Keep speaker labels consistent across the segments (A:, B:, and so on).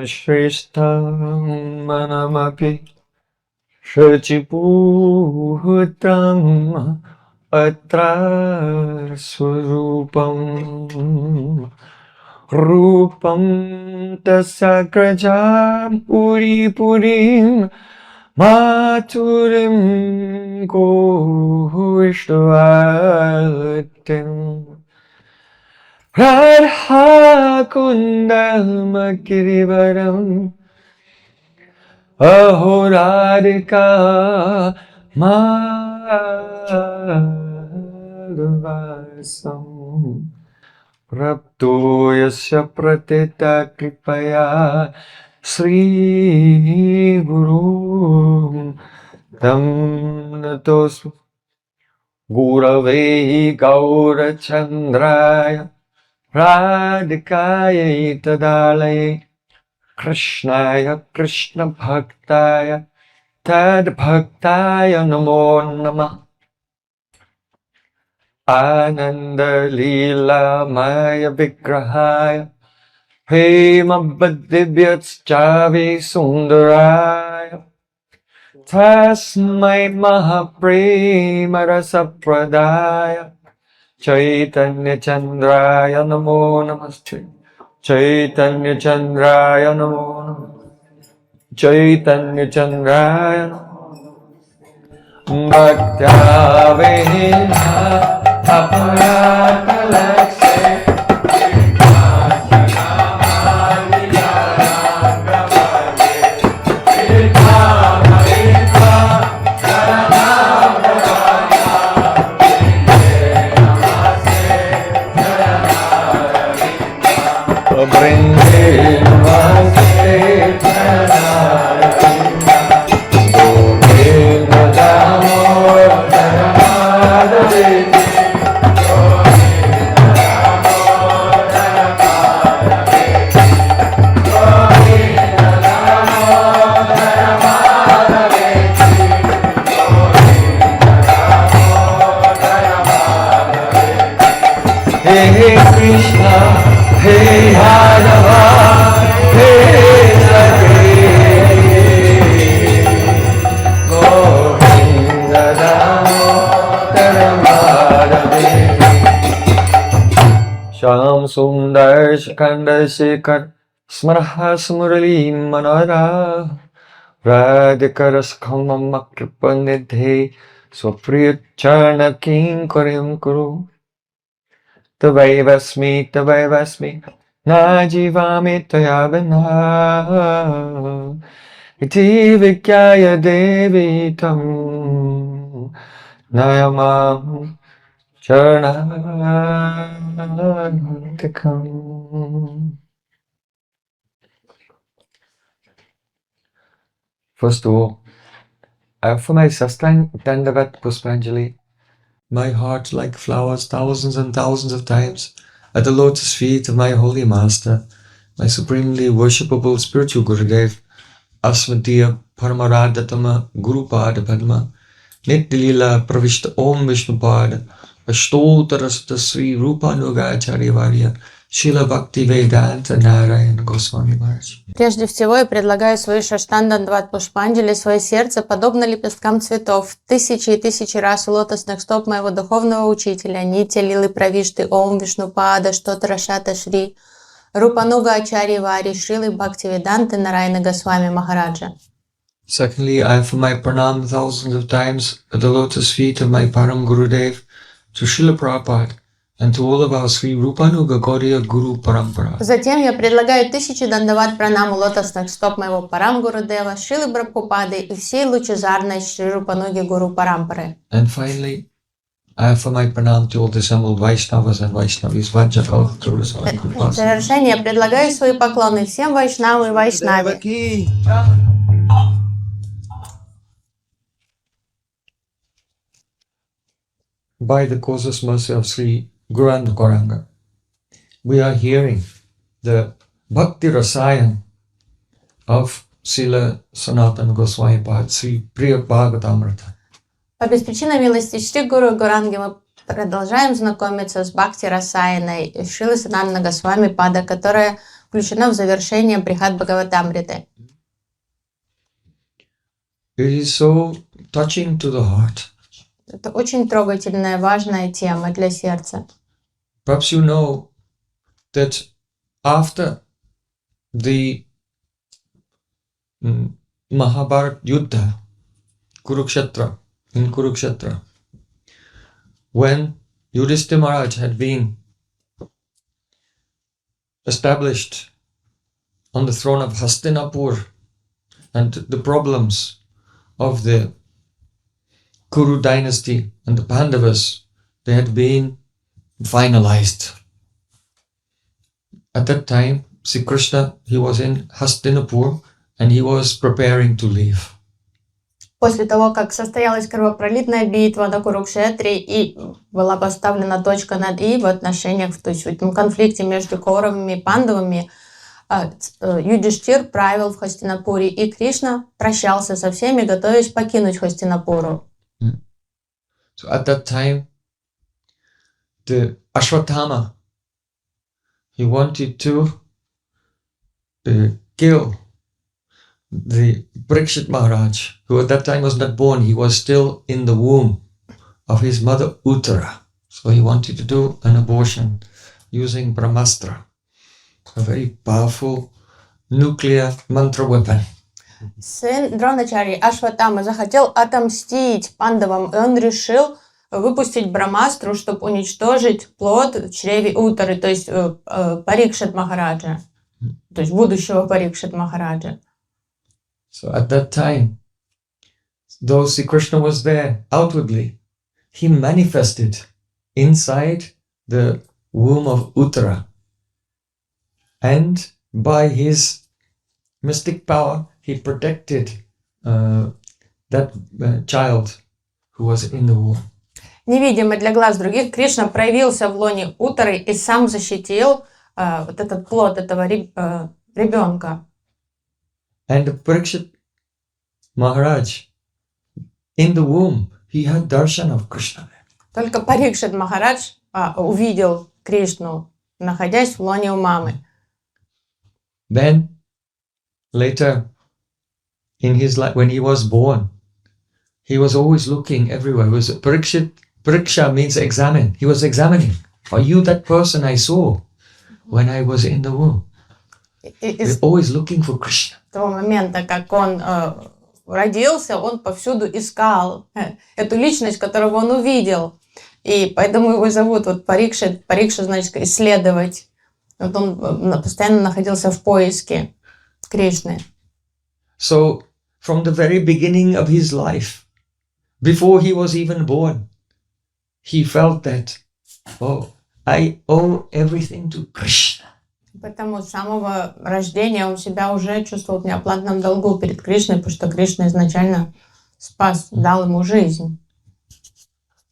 A: Shrishtam manamapi Shachiputam Atra Surupam Rupam Tasakrajam Puri Purim Maturim Kuishvatim Radha Kundam Kirivaram Ahoradika Madhvasam Prapto Yasya Pratita Kripaya Sri Guru Tam Natos Gurave Gaura Chandraya Radhikaya Tadalaye Krishnaya Krishna Bhaktaya Tad Bhaktaya Namo Namah Ananda Leela Maya Vigrahaya Prema Bhadivyats Javi Sundaraya Tasmai Mahaprema Rasa Pradaya Chaitanya Chandraya Namo Namaste Chaitanya Chandraya Namo Namaste Chaitanya Chandraya Bhaktya Vihina Aparata Lakse Hey Krishna, Hey Madhava, Hey Sati, Govinda Damodara Madhave, Sham Sundar Shikanda Shikhar, Smaraha Smurali Manara, Radhikaras Kamam Kripanidhe, Swapriya Charna Kinkarim Kuru. Tavaivasmi, Najivami Tayavana, Iti Vikyaya Devi Tam, Nayamam Charanantikam. First of all, I offer my Sastang Dandavat Puspanjali, my heart like flowers thousands and thousands of times at the lotus feet of my holy master, my supremely worshipable spiritual Gurudev, Asmatiya Paramaradhatama Guru Pada Padma, Nityalila Pravishta Om Vishnu Pada, Ashtotarasta Sri Rupanuga Acharya Srila Bhakti-vedanta Narayana Goswami Maharaj.
B: Прежде всего я предлагаю свои Шаштандандват Пушпанджали, свое сердце, подобно лепесткам цветов, тысячи и тысячи раз у лотосных стоп моего духовного учителя, Нитья Лилы Правишты, Ом Вишнупада, Штотара Шата Шри, Рупануга Ачарьи Вари, Шрилы Бхакти-веданты Нарайана Госвами Махараджа.
A: Secondly, I offer my pranam thousands of times at the lotus feet of my Param Gurudev, to Srila Prabhupada, and to all of our Sri Rupanuga Gaudiya Guru Parampara.
B: Затем я предлагаю тысячи дандават пранам у лотосных стоп моего Парам Гурудева, Шрилы Прабхупады и всей лучезарной Шри Рупануги Гуру Парампары.
A: And finally, I offer my pranam to all the assembled Vaishnavas and Vaishnavis, Vajjakalpatarus and
B: В завершение я предлагаю свои поклоны всем Вайшнавам и Вайшнаве.
A: By the causeless mercy of Sri Guru and Gauranga, we are hearing the Bhakti-rasāyana of Srila Sanatana Goswami Pad, Sri Priya Bhagavatamrita.
B: По беспричинной милости Шри Гуру Гауранги мы продолжаем знакомиться с Бхакти-расаяной Шрилы Санатана Госвами Пада, которая включена в завершение Брихад Бхагаватамриты.
A: It is so touching to the heart.
B: Это очень трогательная, важная тема для сердца.
A: Perhaps you know that after the Mahabharata Yuddha, in Kurukshetra, when Yudhishthira Maharaj had been established on the throne of Hastinapur, and the problems of the Kuru dynasty and the Pandavas, they had been finalized. At that time, Sri Krishna, he was in Hastinapur and he was preparing to leave.
B: После того, как состоялась кровопролитная битва на Курукшетре и была поставлена точка над «и» в отношениях, то есть в этом конфликте между Кауравами и Пандавами, Юдиштхир правил в Хастинапуре, и Кришна прощался со всеми, готовясь покинуть Хастинапуру.
A: So at that time, the Ashwatthama, he wanted to kill the Parikshit Maharaj, who at that time was not born. He was still in the womb of his mother Uttara. So he wanted to do an abortion using Brahmastra, a very powerful nuclear mantra weapon.
B: Сын Дроначари Ашватама захотел отомстить пандавам, и он решил выпустить Брамастру, чтобы уничтожить плод в чреве Уттары, то есть Парикшит Махараджа, то есть будущего Парикшит Махараджа.
A: So at that time, though Sri Krishna was there outwardly, he manifested inside the womb of Uttara. And by his mystic power, he protected that child who was in the womb.
B: Невидимо для глаз других, Кришна проявился в лоне Уттары и сам защитил вот этот плод этого ребенка.
A: And Parikshit Maharaj, in the womb, he had darshan of Krishna.
B: Только Парикшит Махарадж увидел Кришну, находясь в лоне у мамы.
A: Then, later, in his life, when he was born, he was always looking everywhere. Pariksha means examine. He was examining. Are you that person I saw when I was in the womb? He's always looking for Krishna.
B: С того момента, как он родился, он повсюду искал эту личность, которую он увидел. И поэтому его зовут вот Парикшит. Парикша значит исследовать. Вот он постоянно находился в поиске Кришны.
A: So, from the very beginning of his life, before he was even born, he felt that, oh, I owe everything to Krishna.
B: Поэтому с самого рождения он себя уже чувствовал в неоплатном долгу перед Кришной, потому что Кришна изначально спас, дал ему жизнь.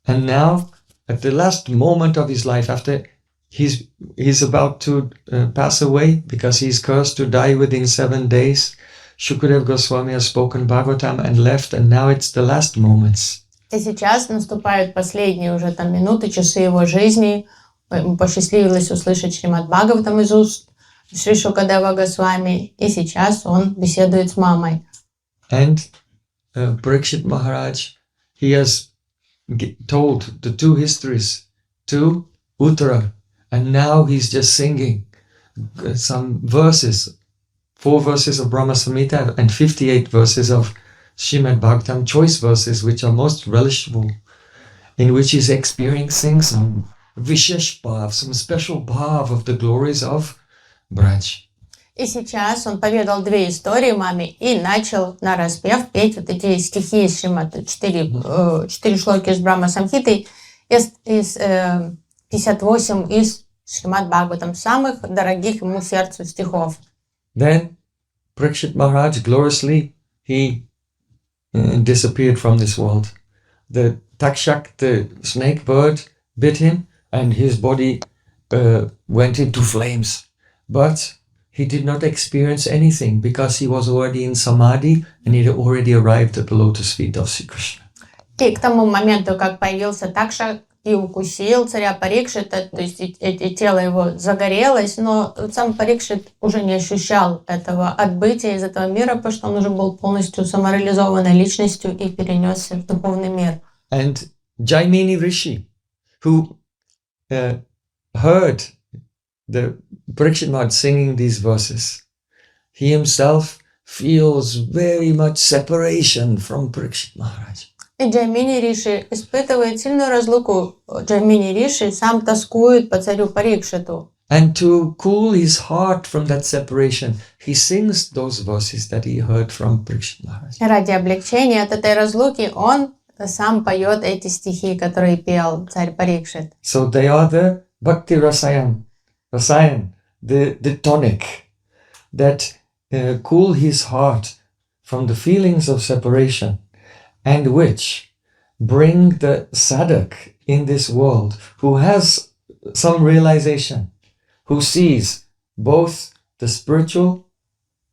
A: And now, at the last moment of his life, after he's about to pass away because he's cursed to die within 7 days, Shukadev Goswami has spoken Bhagavatam and left, and now it's the last moments.
B: И сейчас наступают последние уже там минуты, часы его жизни. Ему посчастливилось услышать Шримад Бхагаватам из уст Шри Шукадева Госвами, и сейчас он беседует с мамой.
A: And Parikshit Maharaj, he has told the two histories to Uttara, and now he's just singing some verses, 4 verses of Brahma Samhita and 58 verses of Srimad Bhagavatam, choice verses which are most relishable, in which he's experiencing some Vishesh bhav, some special bhav of the glories of Braj.
B: И сейчас он поведал 2 истории маме и начал нараспев петь вот эти стихи из Шримад, 4 шлоки из Брахма Самхиты, из 58 из Шримад Бхагаватам, самых дорогих ему сердцу стихов.
A: Then Parikshit Maharaj gloriously, he disappeared from this world. The Takshak, the snake bird, bit him, and his body went into flames. But he did not experience anything because he was already in Samadhi and he had already arrived at the lotus feet of Sri Krishna.
B: И к тому моменту, как появился и укусил царя Парикшита, то есть и тело его загорелось, но сам Парикшит уже не ощущал этого отбытия из этого мира, потому что он уже был полностью самореализованной личностью и перенесся в духовный мир.
A: And Jaimini Rishi, who heard the Parikshit Maharaj singing these verses, he himself feels very much separation from Parikshit Maharaj.
B: И Джаймини Риши испытывает сильную разлуку. Джаймини Риши сам тоскует по царю Парикшиту.
A: And to cool his heart from that separation, he sings those verses that he heard from Parikshit Maharaj.
B: Ради облегчения от этой разлуки он сам поет эти стихи, которые пел царь Парикшит.
A: So they are the Bhakti-rasāyana, the tonic that cool his heart from the feelings of separation, and which bring the sadhak in this world who has some realization, who sees both the spiritual,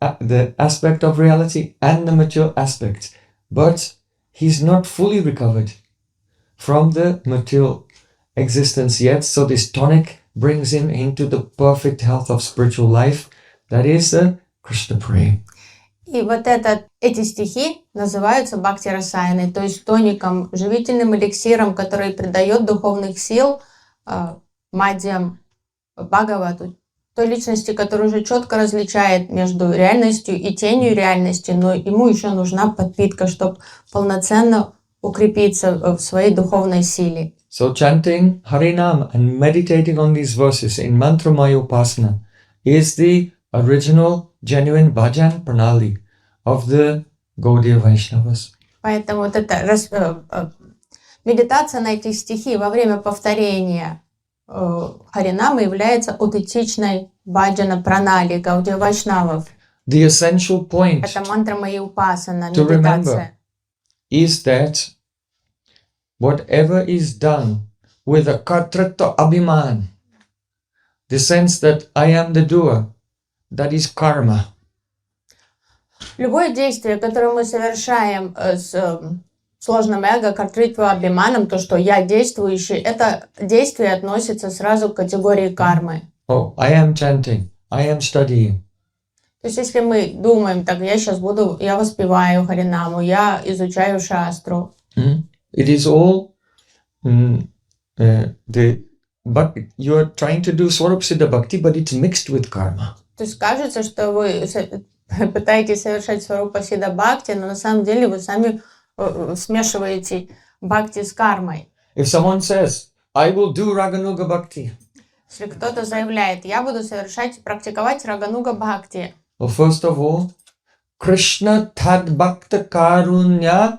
A: the aspect of reality and the material aspect, but he's not fully recovered from the material existence yet. So this tonic brings him into the perfect health of spiritual life. That is the Krishna Prem.
B: И вот эти стихи называются Бхакти-расāyana, то есть тоником, живительным эликсиром, который придает духовных сил мадьям Бхагавату, той личности, которая уже четко различает между реальностью и тенью реальности, но ему еще нужна подпитка, чтобы полноценно укрепиться в своей духовной силе.
A: So chanting Harinam and meditating on these verses in Mantramaya Upasana is the original, genuine bhajan pranali of the Gaudiya Vaishnavas.
B: Поэтому вот эта медитация на эти стихи во время повторения Харинамы является аутентичной баджана пранали Гаудия Вайшнавов.
A: The essential point
B: Это мантра Майи Упасана,
A: to remember
B: медитация.
A: is that whatever is done with a kartrata abhiman, the sense that I am the doer, that is karma.
B: Любое действие, которое мы совершаем с сложным эго, картритва абхиманом, то, что я действующий, это действие относится сразу к категории кармы.
A: Oh, I am chanting, I am studying.
B: То есть, если мы думаем, так, я воспеваю Харинаму, я изучаю шастру.
A: It is all but you are trying to do Swarupsiddha Bhakti, but it's mixed with karma.
B: То есть, кажется, что вы пытаетесь совершать Сварупа-сидха бхакти, но на самом деле вы сами смешиваете бхакти с кармой.
A: If someone says, I will do Raganuga Bhakti.
B: Если кто-то заявляет, я буду практиковать Рагануга Бхакти.
A: Well, first of all, Krishna Tad Bhakta Karunya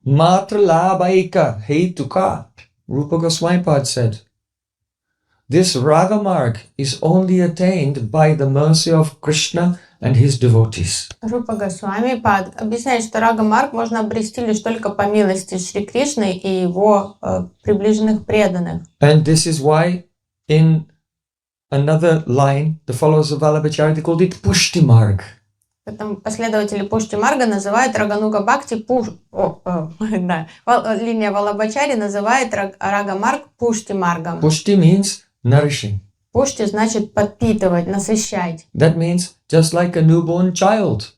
A: Matra Labhaika Hetuka. Rupa Goswami Pad said, this Raga Marg is only attained by the mercy of Krishna and his devotees.
B: Рупа Госвами Пад объясняет, что Рага Марг можно обрести лишь только по милости Шри Кришны и его приближенных преданных.
A: And this is why in another line, the followers of Vallabhacharya, they called it Pushti Marg.
B: Поэтому последователи Пушти Марга называют Рагануга Бхакти линия Валабхачари называет Рага Марг Пушти Маргом.
A: Pushti means nourishing.
B: Пушти значит подпитывать, насыщать.
A: That means just like a newborn child.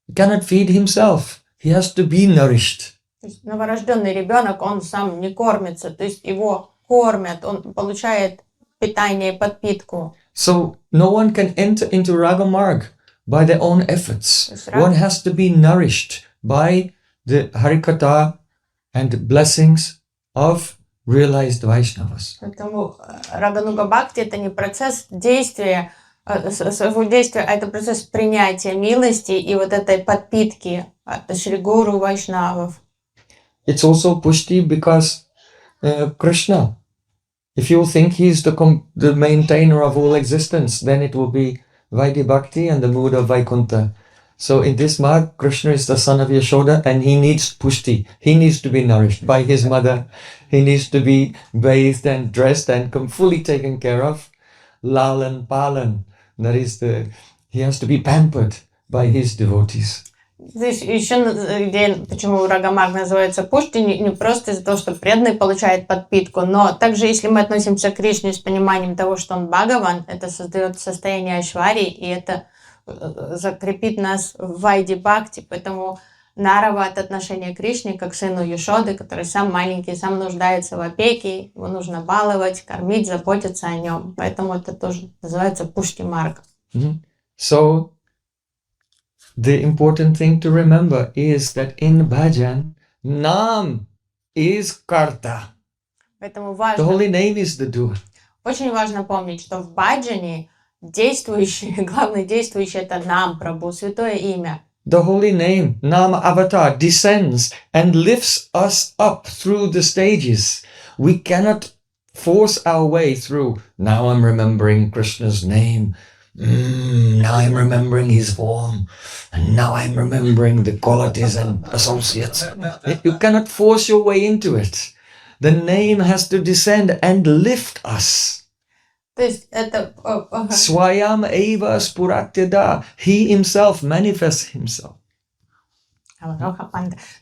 A: He cannot feed himself. He has to be nourished.
B: То есть новорожденный ребенок, он сам не кормится, то есть его кормят, он получает питание и подпитку.
A: So no one can enter into Raga Marg by their own efforts. One has to be nourished by the Harikatha and blessings of realized Vaishnavas.
B: Поэтому Рагануга Бхакти это не процесс действия, своего действия, а это процесс принятия милости и вот этой подпитки от Шри Гуру Вайшнавов.
A: It's also Pushti because Krishna, if you think he's the maintainer of all existence, then it will be Vaidhi Bhakti and the mood of Vaikuntha. So in this marg, Krishna is the son of Yashoda and he needs Pushti. He needs to be nourished by his mother. He needs to be bathed and dressed and fully taken care of. Lalan Palan. That is he has to be pampered by his devotees.
B: Здесь еще идея, почему Рагамаг называется пушти, не просто из-за того, что преданный получает подпитку, но также, если мы относимся к Кришне с пониманием того, что он Бхагаван, это создает состояние Айшвари, и это закрепит нас в Вайди Бхакти, поэтому Нарава от отношения к Кришне, как сыну Йошоды, который сам маленький, сам нуждается в опеке, его нужно баловать, кормить, заботиться о нем, поэтому это тоже называется пушти марга.
A: So, the important thing to remember is that in bhajan, Nam is karta.
B: Поэтому
A: The
B: важно,
A: holy name is the doer.
B: очень важно помнить, что в баджане действующий, главный действующий это Нам, Прабху, святое имя.
A: The holy name, Nam Avatar, descends and lifts us up through the stages. We cannot force our way through. Now I'm remembering Krishna's name. Now I'm remembering his form. And now I'm remembering the qualities and associates. You cannot force your way into it. The name has to descend and lift us.
B: То есть это...
A: Swayam eva spuratyada. He himself manifests himself.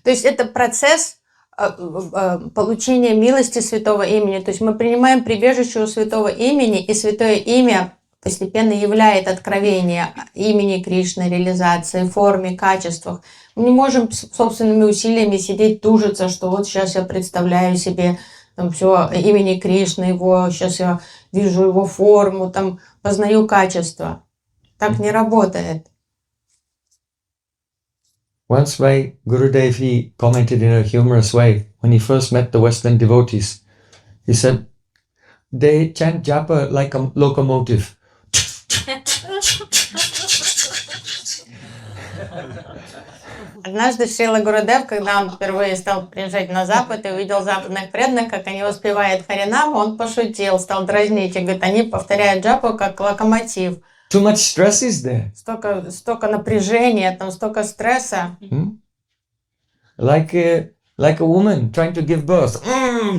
B: То есть это процесс получения милости святого имени. То есть мы принимаем прибежище у святого имени, и святое имя постепенно являет откровение имени Кришны, реализации, форме, качествах. Мы не можем собственными усилиями сидеть, тужиться, что вот сейчас я представляю себе там все имени Кришны, его, сейчас я вижу его форму, там познаю качество. Так не работает.
A: Once my Gurudev, he commented in a humorous way when he first met the Western devotees. He said, they chant japa like a locomotive.
B: Однажды Шрила Гурудев, когда он впервые стал приезжать на Запад и увидел западных преданных, как они воспевают Харинаму, он пошутил, стал дразнить и говорит, они повторяют джапу как локомотив.
A: Too much stress is there.
B: Столько напряжения, там столько стресса.
A: Like a woman trying to give birth.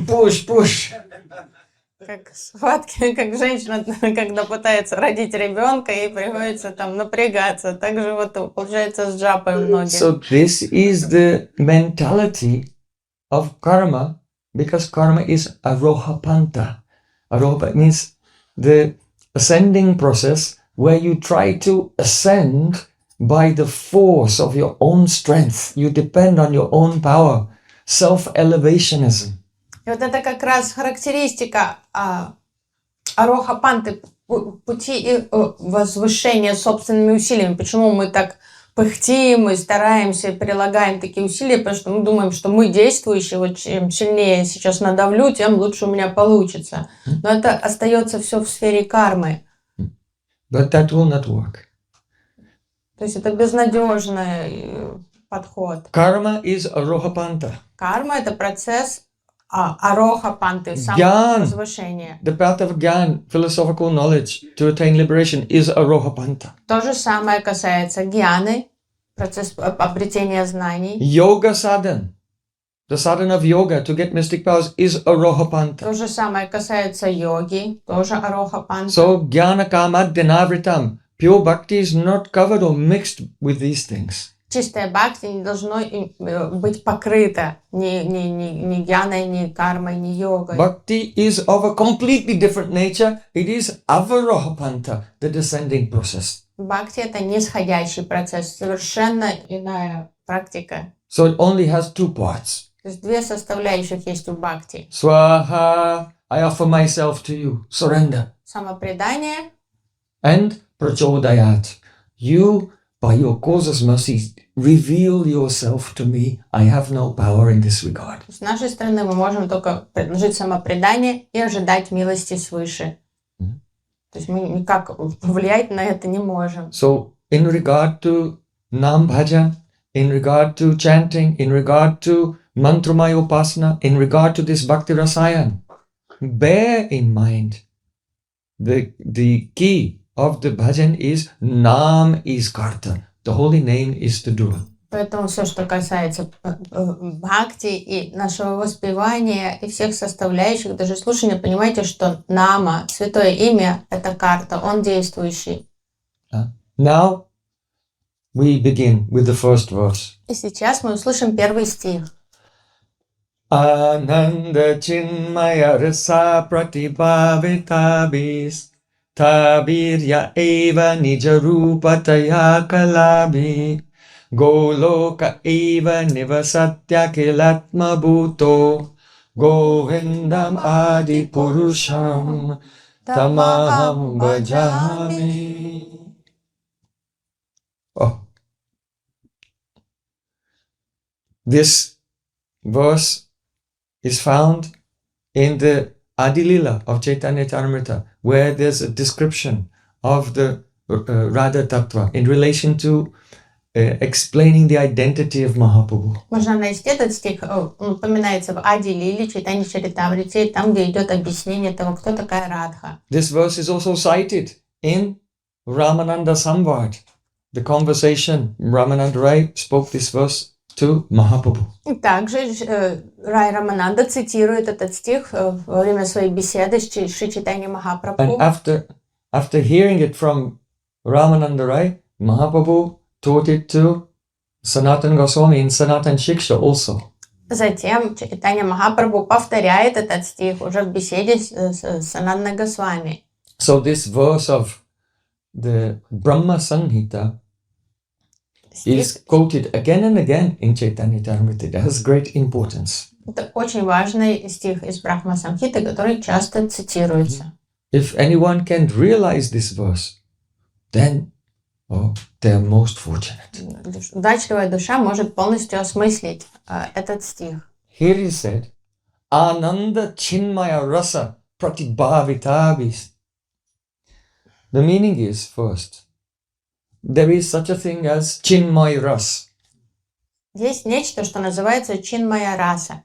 A: Push.
B: Как схватки, как женщина, когда пытается родить ребенка, и приходится там напрягаться. Так же вот получается с джапой многие.
A: So this is the mentality of karma, because karma is arohapanta. Aroha means the ascending process where you try to ascend by the force of your own strength. You depend on your own power. Self-elevationism.
B: И вот это как раз характеристика арохапанты, пути и возвышения собственными усилиями. Почему мы так пыхтим и стараемся, прилагаем такие усилия, потому что мы думаем, что мы действующие, вот чем сильнее сейчас надавлю, тем лучше у меня получится. Но это остается все в сфере кармы.
A: But that will not work.
B: То есть это безнадежный подход.
A: Karma is arohapanta.
B: Карма – это процесс арохапанты, самовозвышения.
A: The path of Gyan, philosophical knowledge to attain liberation, is arohapanta.
B: То же самое касается гьяны, процесс обретения знаний.
A: Yoga sadhan, the sadhana of yoga to get mystic powers, is arohapanta.
B: То же самое касается йоги, тоже арохапанта.
A: So jnana kamad dinavritam, pure bhakti is not covered or mixed with these things.
B: Чистое бхакти не должно быть покрыто ни гьяной, ни кармой, ни йогой.
A: Bhakti is of a completely different nature. It is avarohapanta, the descending process.
B: Бхакти – это нисходящий процесс, совершенно иная практика.
A: So it only has two parts.
B: То есть две составляющих есть у бхакти.
A: Swaha, I offer myself to you, surrender.
B: Самопредание.
A: And prachodayat, you, by your causeless mercy, reveal yourself to me. I have no power in this regard.
B: С нашей стороны мы можем только предложить самопредание и ожидать милости свыше. То есть мы никак повлиять на это не можем.
A: So, in regard to Nam Bhajan, in regard to chanting, in regard to Mantramaya Upasana, in regard to this Bhakti-rasāyana, bear in mind the key of the bhajan is Nam is Karta. The holy name is the doer.
B: Поэтому все, что касается бхакти и нашего воспевания и всех составляющих, даже слушания, понимаете, что Нама, святое имя, это карта, он действующий.
A: Now, we begin with the first verse.
B: И сейчас мы услышим первый стих.
A: Ananda chinmaya rasa pratibhavitabis tabirya eva nijarupataya kalabi goloka eva nivasatya kilatma bhuto govindam adi purusham tamaham bhajami. Oh. This verse is found in the Adilila of Chaitanya Charitamrita, where there's a description of the Radha Tattva in relation to explaining the identity of Mahaprabhu.
B: Можно найти этот стих, он упоминается в Ади Лили, Чайтанья Чаритамрите, там, где идет объяснение того, кто такая Радха.
A: This verse is also cited in Ramananda Samvad, the conversation Ramananda Rai spoke this verse to Mahaprabhu.
B: И также Рай Рамананда цитирует этот стих во время своей беседы с Шри Чайтаньей Махапрабху.
A: And after hearing it from Ramananda Rai, Mahaprabhu taught it to Sanatana Goswami in Sanatana Shiksha also.
B: Затем Чайтанья Махапрабху повторяет этот стих уже в беседе с Санатаной Госвами.
A: So this verse of the Brahma Samhita is quoted again and again in Chaitanya Charitamrita. It has great importance.
B: Это очень важный стих из Брахма Самхиты, который часто цитируется.
A: If anyone can realize this verse, then they are most fortunate.
B: Удачливая душа может полностью осмыслить этот стих.
A: Here is said, Ananda Chinmaya Rasa Pratibhavitabis. The meaning is, first, there is such a thing as Chinmaya Ras.
B: Есть нечто, что называется Чинмая раса.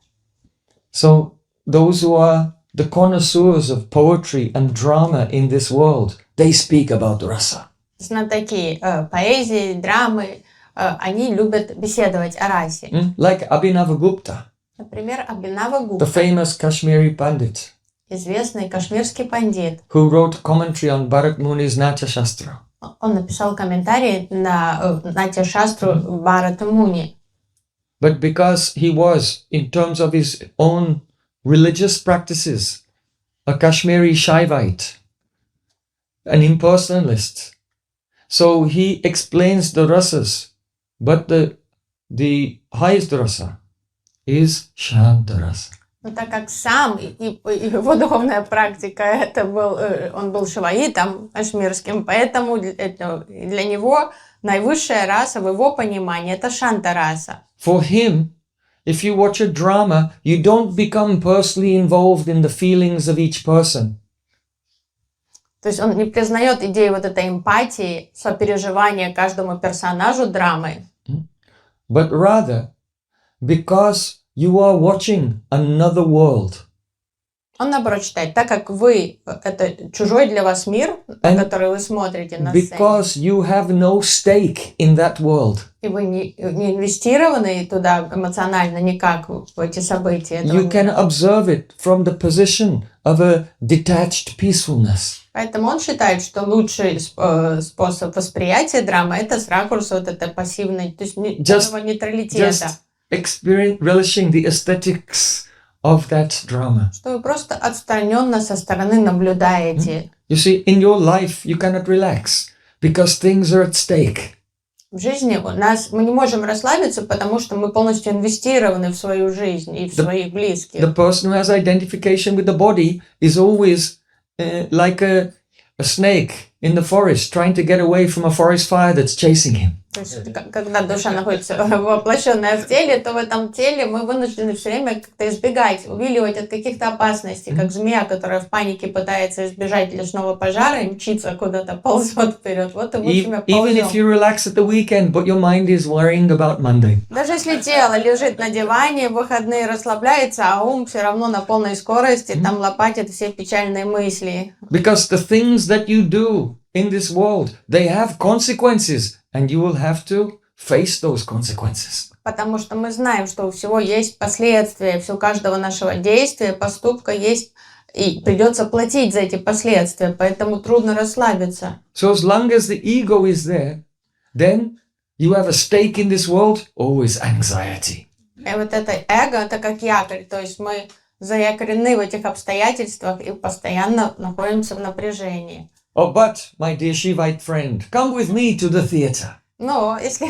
A: So, those who are the connoisseurs of poetry and drama in this world, they speak about rasa.
B: Знатоки поэзии, драмы, они любят беседовать о расе.
A: Like Abhinavagupta,
B: Например, Абхинава
A: the
B: Гупта,
A: famous Kashmiri Pandit,
B: известный кашмирский пандит.
A: who wrote a commentary on Bharat Muni's Natya Shastra.
B: Он написал комментарий на Натя Шастру Бхарата Муни.
A: But because he was, in terms of his own religious practices, a Kashmiri Shaivite, an impersonalist, so he explains the rasas, but the highest rasa is Shanta rasa.
B: Но так как сам и его духовная практика, он был шиваитом кашмирским, поэтому для него наивысшая раса в его понимании это шанта раса.
A: For him, if you watch a drama, you don't become personally involved in the feelings of each person.
B: То есть он не признает идею вот этой эмпатии, сопереживания каждому персонажу драмы.
A: But rather, because you are watching another world.
B: Он, наоборот, считает, так как вы, это чужой для вас мир, который вы смотрите на сцене,
A: because you have no stake in that world,
B: и вы не инвестированы туда эмоционально никак в эти события.
A: you can observe it from the position of a detached peacefulness.
B: Поэтому он считает, что лучший способ восприятия драмы это с ракурса вот этой пассивной, то есть нейтралитета.
A: Relishing the aesthetics of that drama.
B: Что вы просто отстраненно со стороны наблюдаете.
A: You see, in your life you cannot relax because things are at stake.
B: В жизни мы не можем расслабиться, потому что мы полностью инвестированы в свою жизнь и в своих близких.
A: The person who has identification with the body is always like a snake in the forest trying to get away from a forest fire that's chasing him.
B: То есть, когда душа находится воплощенная в теле, то в этом теле мы вынуждены все время как-то избегать, увиливать от каких-то опасностей, как змея, которая в панике пытается избежать лесного пожара и мчится куда-то, ползет вперед. Вот и мы себя ползем.
A: Even if you relax at the weekend, but your mind is worrying about Monday.
B: Даже если тело лежит на диване, в выходные расслабляется, а ум все равно на полной скорости, там лопатит все печальные мысли.
A: Because the things that you do in this world, they have consequences. And you will have to face those consequences.
B: Потому что мы знаем, что у всего есть последствия, у каждого нашего действия, поступка есть, и придется платить за эти последствия, поэтому трудно расслабиться.
A: So as long as the ego is there, then you have a stake in this world, always anxiety.
B: И вот это эго, это как якорь, то есть мы заякорены в этих обстоятельствах и постоянно находимся в напряжении.
A: Oh, but, my dear Shivite friend, come with me to the theater.
B: Но если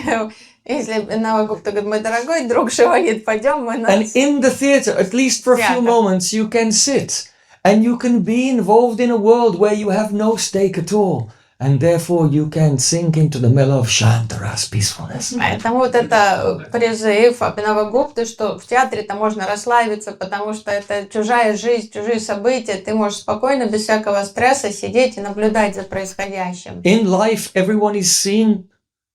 B: Навагупта говорит, мой дорогой друг Шивагит, пойдем мы на...
A: And in the theater, at least for a few
B: Theater.
A: moments, you can sit and you can be involved in a world where you have no stake at all. And therefore you can sink into the mellow of Shantaras, peacefulness.
B: Поэтому вот это призыв Навагупты, что в театре-то можно расслабиться, потому что это чужая жизнь, чужие события, ты можешь спокойно, без всякого стресса сидеть и наблюдать за происходящим.
A: In life, everyone is seeing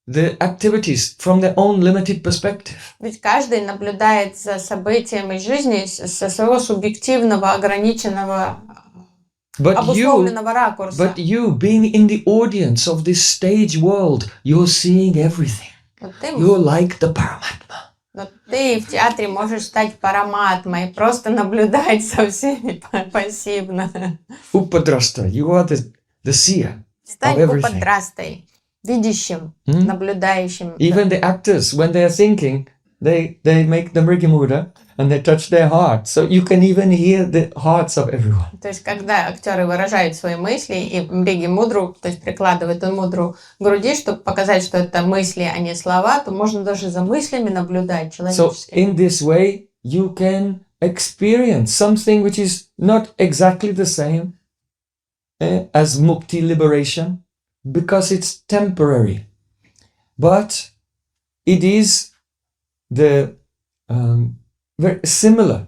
A: the activities from their own limited perspective.
B: Ведь каждый наблюдает за событием из жизни со своего субъективного, ограниченного, обусловленного ракурса.
A: But you, being in the audience of this stage world, you're seeing everything. You're like the Paramatma.
B: Но ты в театре можешь стать параматмой, просто наблюдать со всеми пассивно.
A: Upadrashta, you are the seer of
B: Стань
A: everything.
B: упадрастой, видящим, наблюдающим.
A: Even the actors, when they are thinking, they make the Mrigamudra and they touch their heart. So you can even hear the hearts of everyone.
B: То есть, когда актеры выражают свои мысли и мриги мудру, то есть прикладывают мудру к груди, чтобы показать, что это мысли, а не слова, то можно даже за мыслями наблюдать
A: So
B: человеческими.
A: in this way, you can experience something which is not exactly the same as mukti, liberation, because it's temporary. But it is the very similar.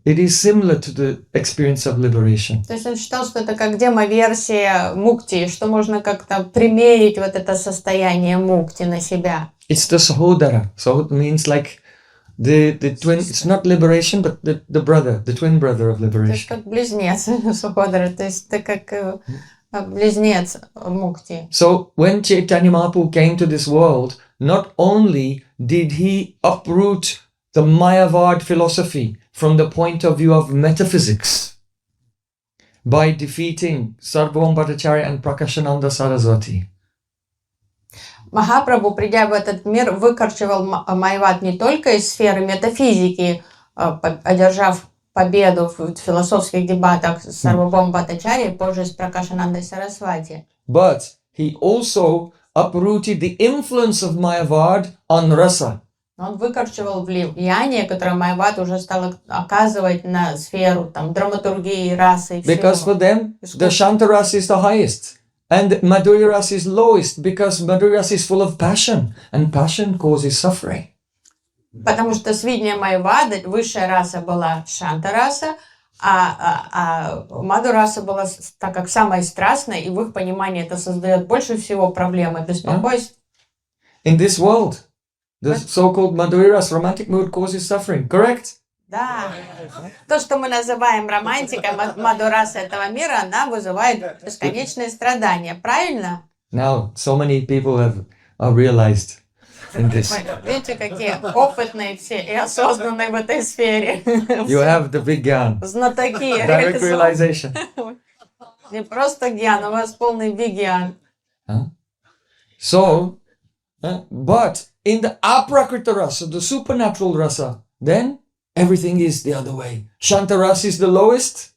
A: It is similar to the experience of liberation.
B: То есть он считал, что это как демоверсия мукти, что можно как-то примерить вот это состояние мукти на себя.
A: It's the sahodara. So it means like the twin. It's not liberation, but the brother, the twin brother of
B: То есть
A: liberation.
B: как близнец Суходара, то есть это как близнец мукти.
A: So when Chaitanya Mahaprabhu came to this world, not only did he uproot the Mayavad philosophy from the point of view of metaphysics by defeating Sarvabhauma Bhattacharya and Prakashananda Saraswati.
B: Махапрабху, придя в этот мир, выкорчевал майват не только из сферы метафизики, одержав победу в философских дебатах с Сарвабхаума Бхаттачарьей, позже с Пракашанандой Сарасвати.
A: But he also uprooted the influence of Mayavad on rasa.
B: Он выкорчевал влияние, которое майват уже стал оказывать на сферу там, драматургии, расы и всего.
A: Because for them, the Shantaras is the highest. And Madhurya Rasa is lowest because Madhurya Rasa is full of passion. And passion causes suffering.
B: Потому что с видения майвады высшая раса была шанта-раса, а маду-раса была, так как самая страстная, и в их понимании это создает больше всего проблем и беспокойств.
A: In this world, the so-called Madhurya Rasa, romantic mood, causes suffering. Correct?
B: Да. То, что мы называем романтикой, маду-раса этого мира, она вызывает бесконечные страдания. Правильно?
A: Now, so many people have realized in this.
B: Видите, какие опытные все и осознанные в этой сфере.
A: You have the big gyan.
B: Знатоки.
A: Direct realization.
B: Не просто гьян, у вас полный бигьян.
A: So, but in the aprakrita rasa, the supernatural rasa, then everything is the other way. Shanta rasa is the lowest,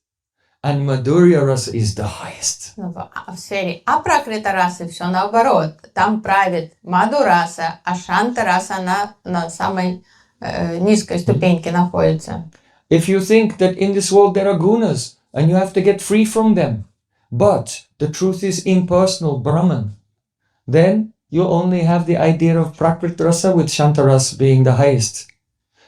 A: and Madhurya rasa is the highest.
B: В сфере апракрита расы все наоборот. Там правит маду раса, а шанта раса она на самой низкой ступеньке находится.
A: If you think that in this world there are gunas and you have to get free from them, but the truth is impersonal Brahman, then you only have the idea of Prakrit Rasa with Shanta Rasa being the highest.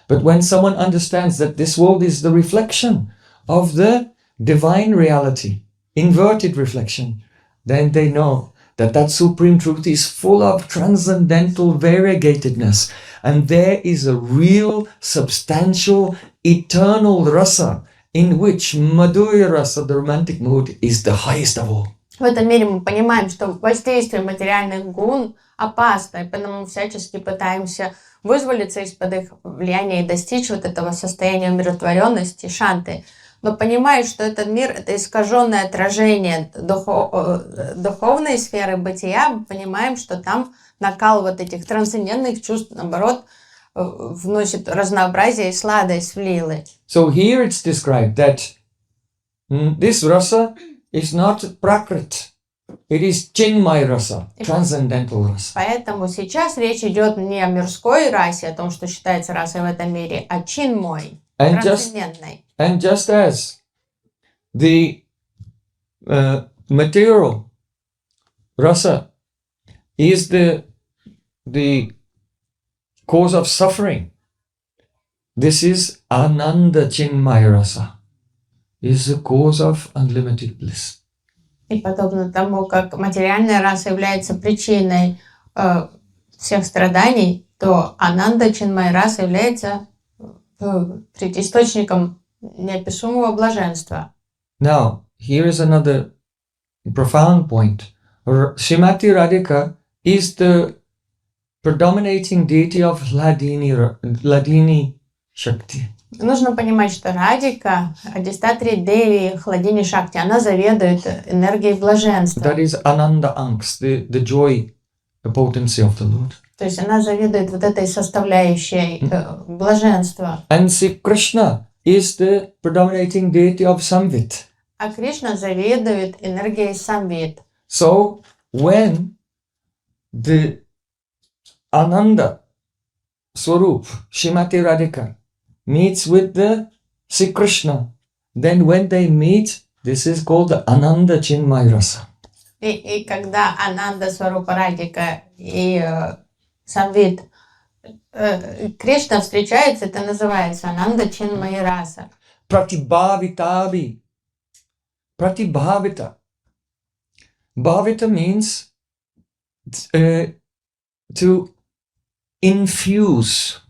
A: But when someone understands that this world is the reflection of the divine reality, inverted reflection, then they know that that supreme truth is full of transcendental variegatedness, and there is a real, substantial, eternal rasa in which Madhurya Rasa, the romantic mood, is the highest of all.
B: В этом мире мы понимаем, что воздействие материальных гун опасно, и поэтому мы всячески пытаемся вызволиться из-под их влияния и достичь вот этого состояния умиротворенности, шанты. Но понимая, что этот мир — это искаженное отражение духовной сферы бытия, мы понимаем, что там накал вот этих трансцендентных чувств, наоборот, вносит разнообразие и сладость в лилы.
A: So here it's described that this rasa is not prakrit. It is chinmay rasa, transcendental rasa.
B: Поэтому сейчас речь идет не о мирской расе, о том, что считается расой в этом мире, а чинмой, трансцендентной.
A: And just as the material rasa is the cause of suffering, this is ananda chinmay rasa, is the cause of unlimited bliss.
B: И подобно тому, как материальная раса является причиной всех страданий, то ананда чинмай раса является источником неописуемого блаженства.
A: Now, here is another profound point. Srimati Radhika is the predominating deity of Hladini Shakti.
B: Нужно понимать, что Радика, Адистатри Деви, Хладини Шакти, она заведует энергией блаженства.
A: That is Ananda Anks, the joy, the potency of the Lord.
B: То есть она заведует вот этой составляющей блаженства.
A: And Sri Krishna is the predominating deity of Samvit.
B: А Кришна заведует энергией Самвит.
A: So, when the Ananda Swarup, Srimati Radhika, meets with the Sri Krishna, then when they meet, this is called the Ananda Chinmay Rasa.
B: И когда Ананда Сварупа Радика и Самвит Кришна встречается, это называется Ананда Чинмай Раса.
A: Pratibhavitabi. Pratibhavita. Bhavita means to infuse.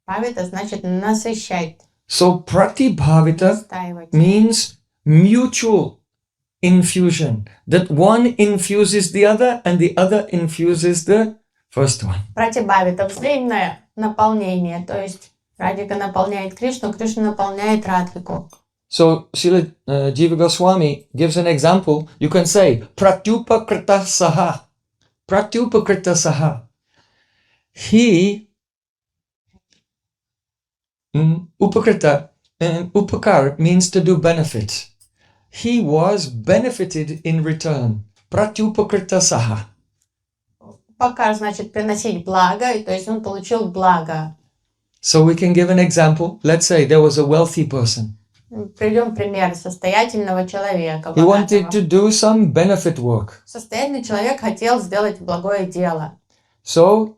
B: Бхавита значит насыщать.
A: So pratibhavita means mutual infusion. That one infuses the other and the other infuses the first one.
B: Пратибхавита взаимное наполнение, то есть Радика наполняет Кришну, Кришна наполняет Радхику.
A: So Srila Jiva Goswami gives an example. You can say pratyupakrita saha. Pratyupakrita saha. He Upakrita, upakar means to do benefit. He was benefited in return. Pratyupakrita saha.
B: Upakar значит приносить благо, то есть он получил благо.
A: So we can give an example. Let's say there was a wealthy person.
B: Приведем пример состоятельного человека.
A: He wanted to do some benefit work.
B: Состоятельный человек хотел сделать благое дело.
A: So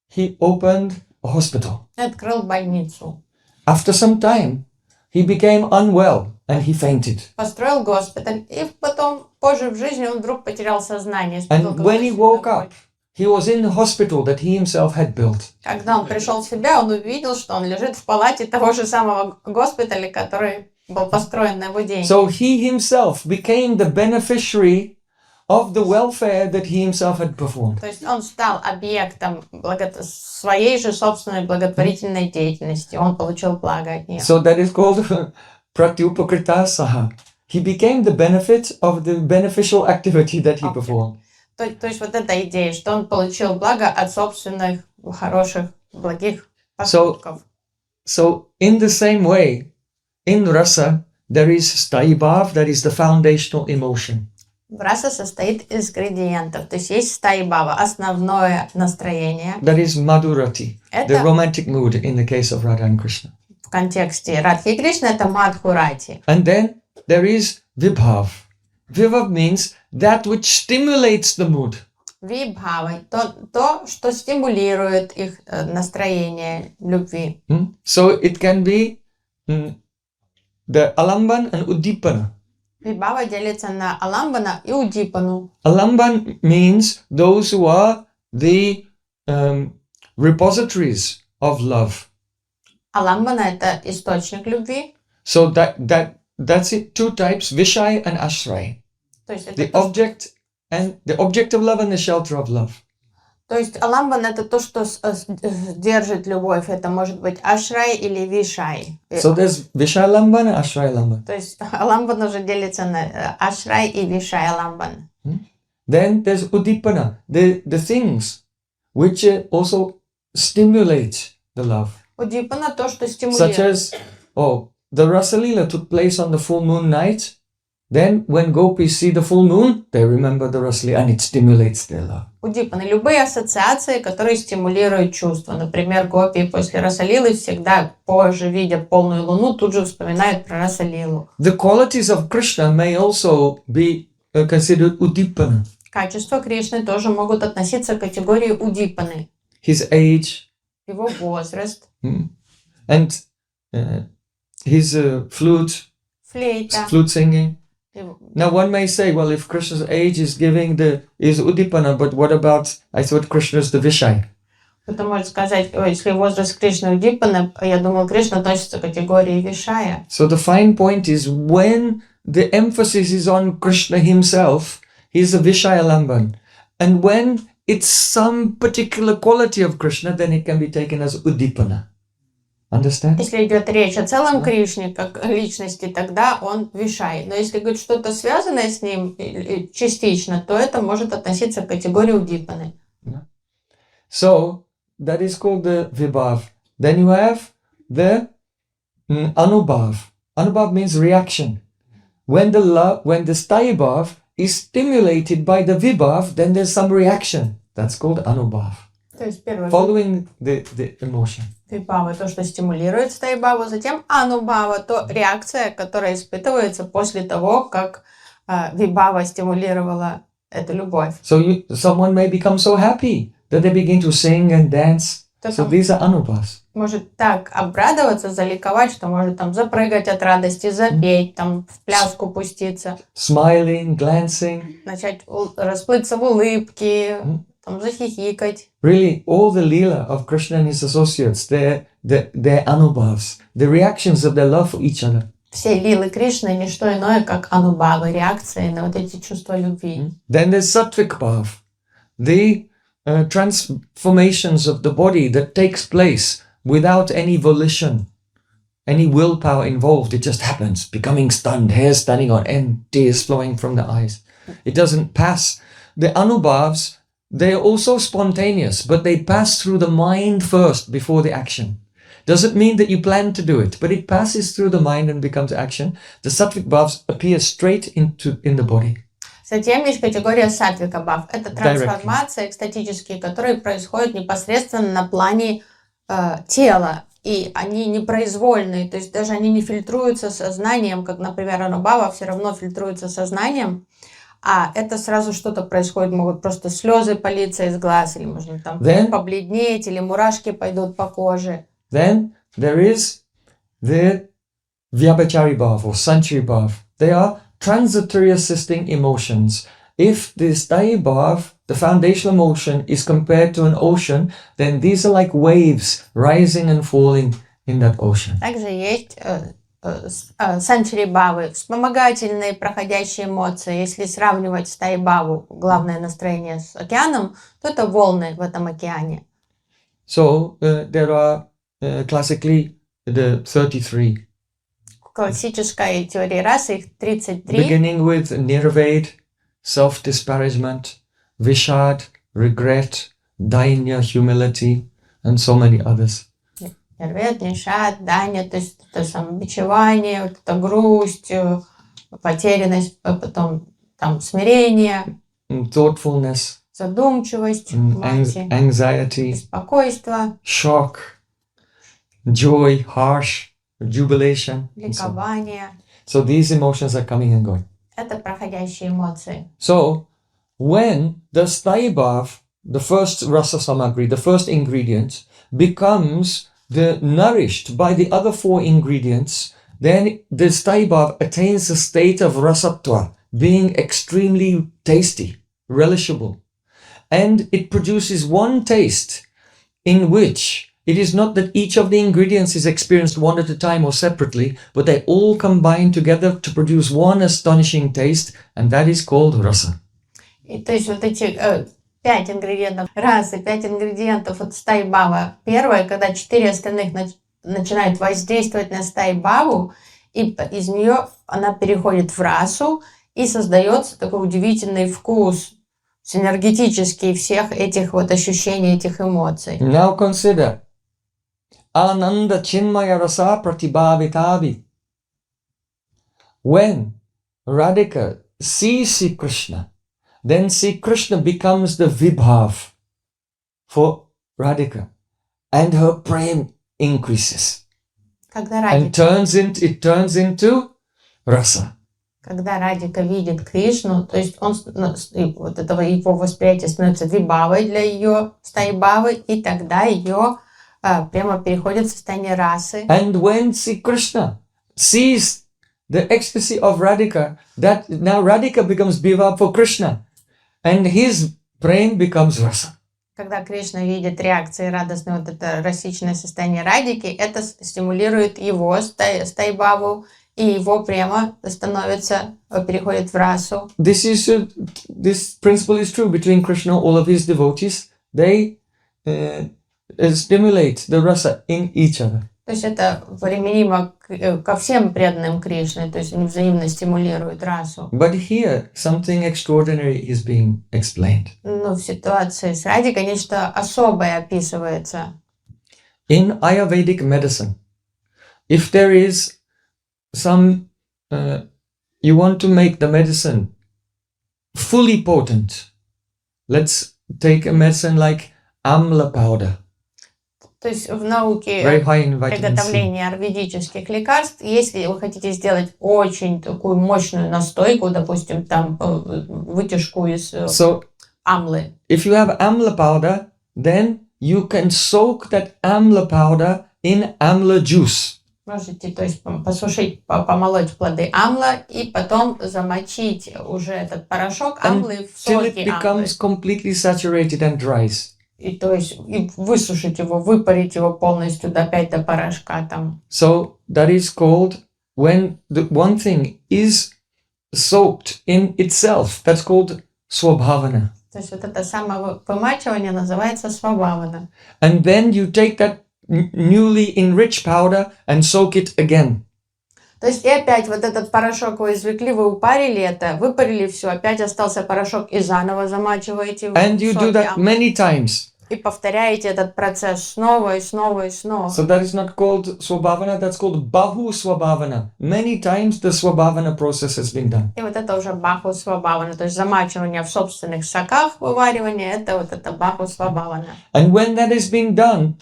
A: he opened a hospital.
B: Открыл больницу.
A: After some time, he became unwell and he fainted.
B: Построил госпиталь, и потом, позже в жизни, он вдруг потерял сознание.
A: And when he woke up, he was in the hospital that he himself had built.
B: Когда он пришел в себя, он увидел, что он лежит в палате того же самого госпиталя, который был построен на его деньги.
A: So he himself became the beneficiary of the welfare that he himself had performed.
B: То есть он стал объектом своей же собственной благотворительной деятельности. Он получил благо от нее.
A: So that is called pratyupakrita saha. He became the benefit of the beneficial activity that he performed.
B: То есть вот эта идея, что он получил благо от собственных хороших, благих поступков.
A: So in the same way, in rasa, there is sthayi bhav, that is the foundational emotion.
B: Раса состоит из градиентов, то есть есть стаи бхава, основное настроение.
A: That is madhurati, the romantic mood in the case of Radha and Krishna.
B: В контексте Радхи и Кришны это мадхурати.
A: And then there is vibhav. Vibhav means that which stimulates the mood.
B: Вибхава, то, что стимулирует их настроение любви.
A: So it can be the alamban and uddipana.
B: Вибхава делится на аламбана и удипану.
A: Alamban means those who are the repositories of love.
B: Аламбана это источник любви.
A: So that's it. Two types: Vishai and Ashray. The object of love and the shelter of love.
B: То есть аламбан это то, что держит любовь. Это может быть ашрай или вишай.
A: So there's Vishaya Lamban and Ashraya Lamban.
B: То есть аламбан уже делится на ашрай и вишай аламбан.
A: Then there's Udipana, the things which also stimulate the love.
B: Удипана то, что
A: Such
B: стимулирует.
A: as, the Rasa Leela took place on the full moon night. Then when gopis see the full moon, they remember the Rasa Leela and it stimulates their love.
B: Удипаны. Любые ассоциации, которые стимулируют чувства. Например, гопи после Расалилы всегда позже, видя полную луну, тут же вспоминают про Расалилу.
A: The qualities of Krishna may also be considered Udipana.
B: Качества Кришны тоже могут относиться к категории удипаны.
A: His age,
B: Его возраст,
A: and his flute
B: флейта.
A: singing. Now one may say, well, if Krishna's age is Udipana, but what about, I thought Krishna's the Vishai.
B: Кто-то может сказать, если возраст Кришны удипаны, я думал, Кришна относится к категории вишая.
A: So the fine point is when the emphasis is on Krishna himself, he's a Vishaya Lamban. And when it's some particular quality of Krishna, then it can be taken as Udipana. Understand?
B: Если идет речь о целом Кришне, как личности, тогда он вишай. Но если говорит что-то связанное с ним частично, то это может относиться к категории удипаны.
A: So that is called the Vibhav. Then you have the Anubhav. Anubhav means reaction. When the Sthayi Bhav is stimulated by the Vibhav, then there's some reaction. That's called Anubhav.
B: То есть первое
A: Following the emotion.
B: вибхава, то, что стимулирует стхаи-бхаву, затем анубхава, то реакция, которая испытывается после того, как вибхава стимулировала эту любовь.
A: So someone may become so happy that they begin to sing and dance. So these are Anubhavs.
B: Может так обрадоваться, заликовать, что может там запрыгать от радости, запеть, там в пляску пуститься.
A: Smiling, glancing.
B: Начать расплыться в улыбке, там захихикать.
A: Really, all the Leela of Krishna and his associates, they're Anubhavs, the reactions of their love for each other.
B: Все лилы Кришны не что иное, как анубхавы, реакции на вот эти чувства любви.
A: Then there's Sattvic Bhav, the transformations of the body that takes place without any volition, any willpower involved. It just happens, becoming stunned, hair standing on end, tears flowing from the eyes. It doesn't pass. The Anubhavs, they are also spontaneous, but they pass through the mind first before the action. Doesn't mean that you plan to do it, but it passes through the mind and becomes action. The Sattvic Bhavs appear straight in the body.
B: Затем есть категория саттвика бхав. Это трансформации экстатические, которые происходят непосредственно на плане тела. И они непроизвольные, то есть даже они не фильтруются сознанием, как, например, анубхава все равно фильтруется сознанием. А это сразу что-то происходит, могут просто слезы палиться из глаз, или можно там побледнеть, или мурашки пойдут по коже.
A: Then there is the Vyabhachari Bhav or Sanchari Bhav. They are transitory assisting emotions. If the Sthayi Bhav, the foundational emotion, is compared to an ocean, then these are like waves rising and falling in that ocean.
B: Также есть санчари бхавы, вспомогательные проходящие эмоции. Если сравнивать стхаи бхаву, главное настроение с океаном, то это волны в этом океане.
A: So there are classically the 33.
B: В классической теории расы их 33.
A: Beginning with nirved, self-disparagement, vishad, regret, dainya, humility, and so many others.
B: Нирвед, нишад, данья, то есть это самобичевание, вот это грусть, потерянность, потом там смирение,
A: thoughtfulness,
B: задумчивость,
A: anxiety,
B: беспокойство,
A: shock, joy, harsh, jubilation.
B: ликование.
A: So these emotions are coming and going.
B: Это проходящие эмоции.
A: So when the Sthayi Bhav, the first rasa samagri, the first ingredient, becomes nourished by the other four ingredients, then the Sthayi Bhav attains a state of rasattva, being extremely tasty, relishable. And it produces one taste in which it is not that each of the ingredients is experienced one at a time or separately, but they all combine together to produce one astonishing taste, and that is called rasa.
B: И то есть вот эти 5 ингредиентов расы, 5 ингредиентов от стаи Бава. Первое, когда 4 остальных начинают воздействовать на стаю Баву, и из нее она переходит в расу, и создается такой удивительный вкус, синергетический всех этих вот ощущений, этих эмоций.
A: Now consider Ananda Chinmaya Rasa Pratibhavitavi. When Radhika sees Sri Krishna, then Sri Krishna becomes the Vibhav for Radhika, and her prem increases.
B: Когда
A: And it turns into rasa.
B: Когда Радика видит Кришну, то есть он, вот этого его восприятие становится вибавой для ее стаи Бавы, и тогда ее прямо переходит в состояние расы.
A: And when Sri Krishna sees the ecstasy of Radhika, that now Radhika becomes Bhiva for Krishna, and his prem becomes rasa.
B: Когда Кришна видит реакции радостное вот это расичное состояние Радики, это стимулирует его стаи Баву, и его прямо становится, переходит в расу.
A: This principle is true between Krishna, all of his devotees. They stimulate the rasa in each other.
B: То есть это применимо ко всем преданным Кришне, то есть они взаимно стимулируют расу.
A: But here something extraordinary is being explained.
B: Но в ситуации с Радикой нечто особое описывается.
A: In Ayurvedic medicine, if there is you want to make the medicine fully potent, let's take a medicine like amla powder.
B: То есть в науке
A: Very high in vitamin C.
B: приготовления аюрведических лекарств, если вы хотите сделать очень такую мощную настойку, допустим, там вытяжку из амлы.
A: If you have amla powder, then you can soak that amla powder in amla juice.
B: Можете, то есть, посушить, помолоть плоды амла и потом замочить уже этот порошок амлы в соке
A: Until it becomes completely saturated and dries.
B: И то есть и высушить его, выпарить его полностью опять до порошка там.
A: So that is called when the one thing is soaked in itself. That's called swabhavana.
B: То есть вот это самовымачивание называется свабхавана.
A: And then you take that newly enriched powder and soak it again.
B: То есть и опять вот этот порошок вы извлекли, вы упарили это, выпарили все, опять остался порошок и заново замачиваете в
A: And you do that many times.
B: И повторяете этот процесс снова и снова и снова.
A: So that is not called swabhavana, that's called bahu swabhavana. Many times the swabhavana process has been done.
B: И вот это уже баху свабхавана, то есть замачивание в собственных соках, вываривание, это вот это баху свабхавана.
A: And when that has been done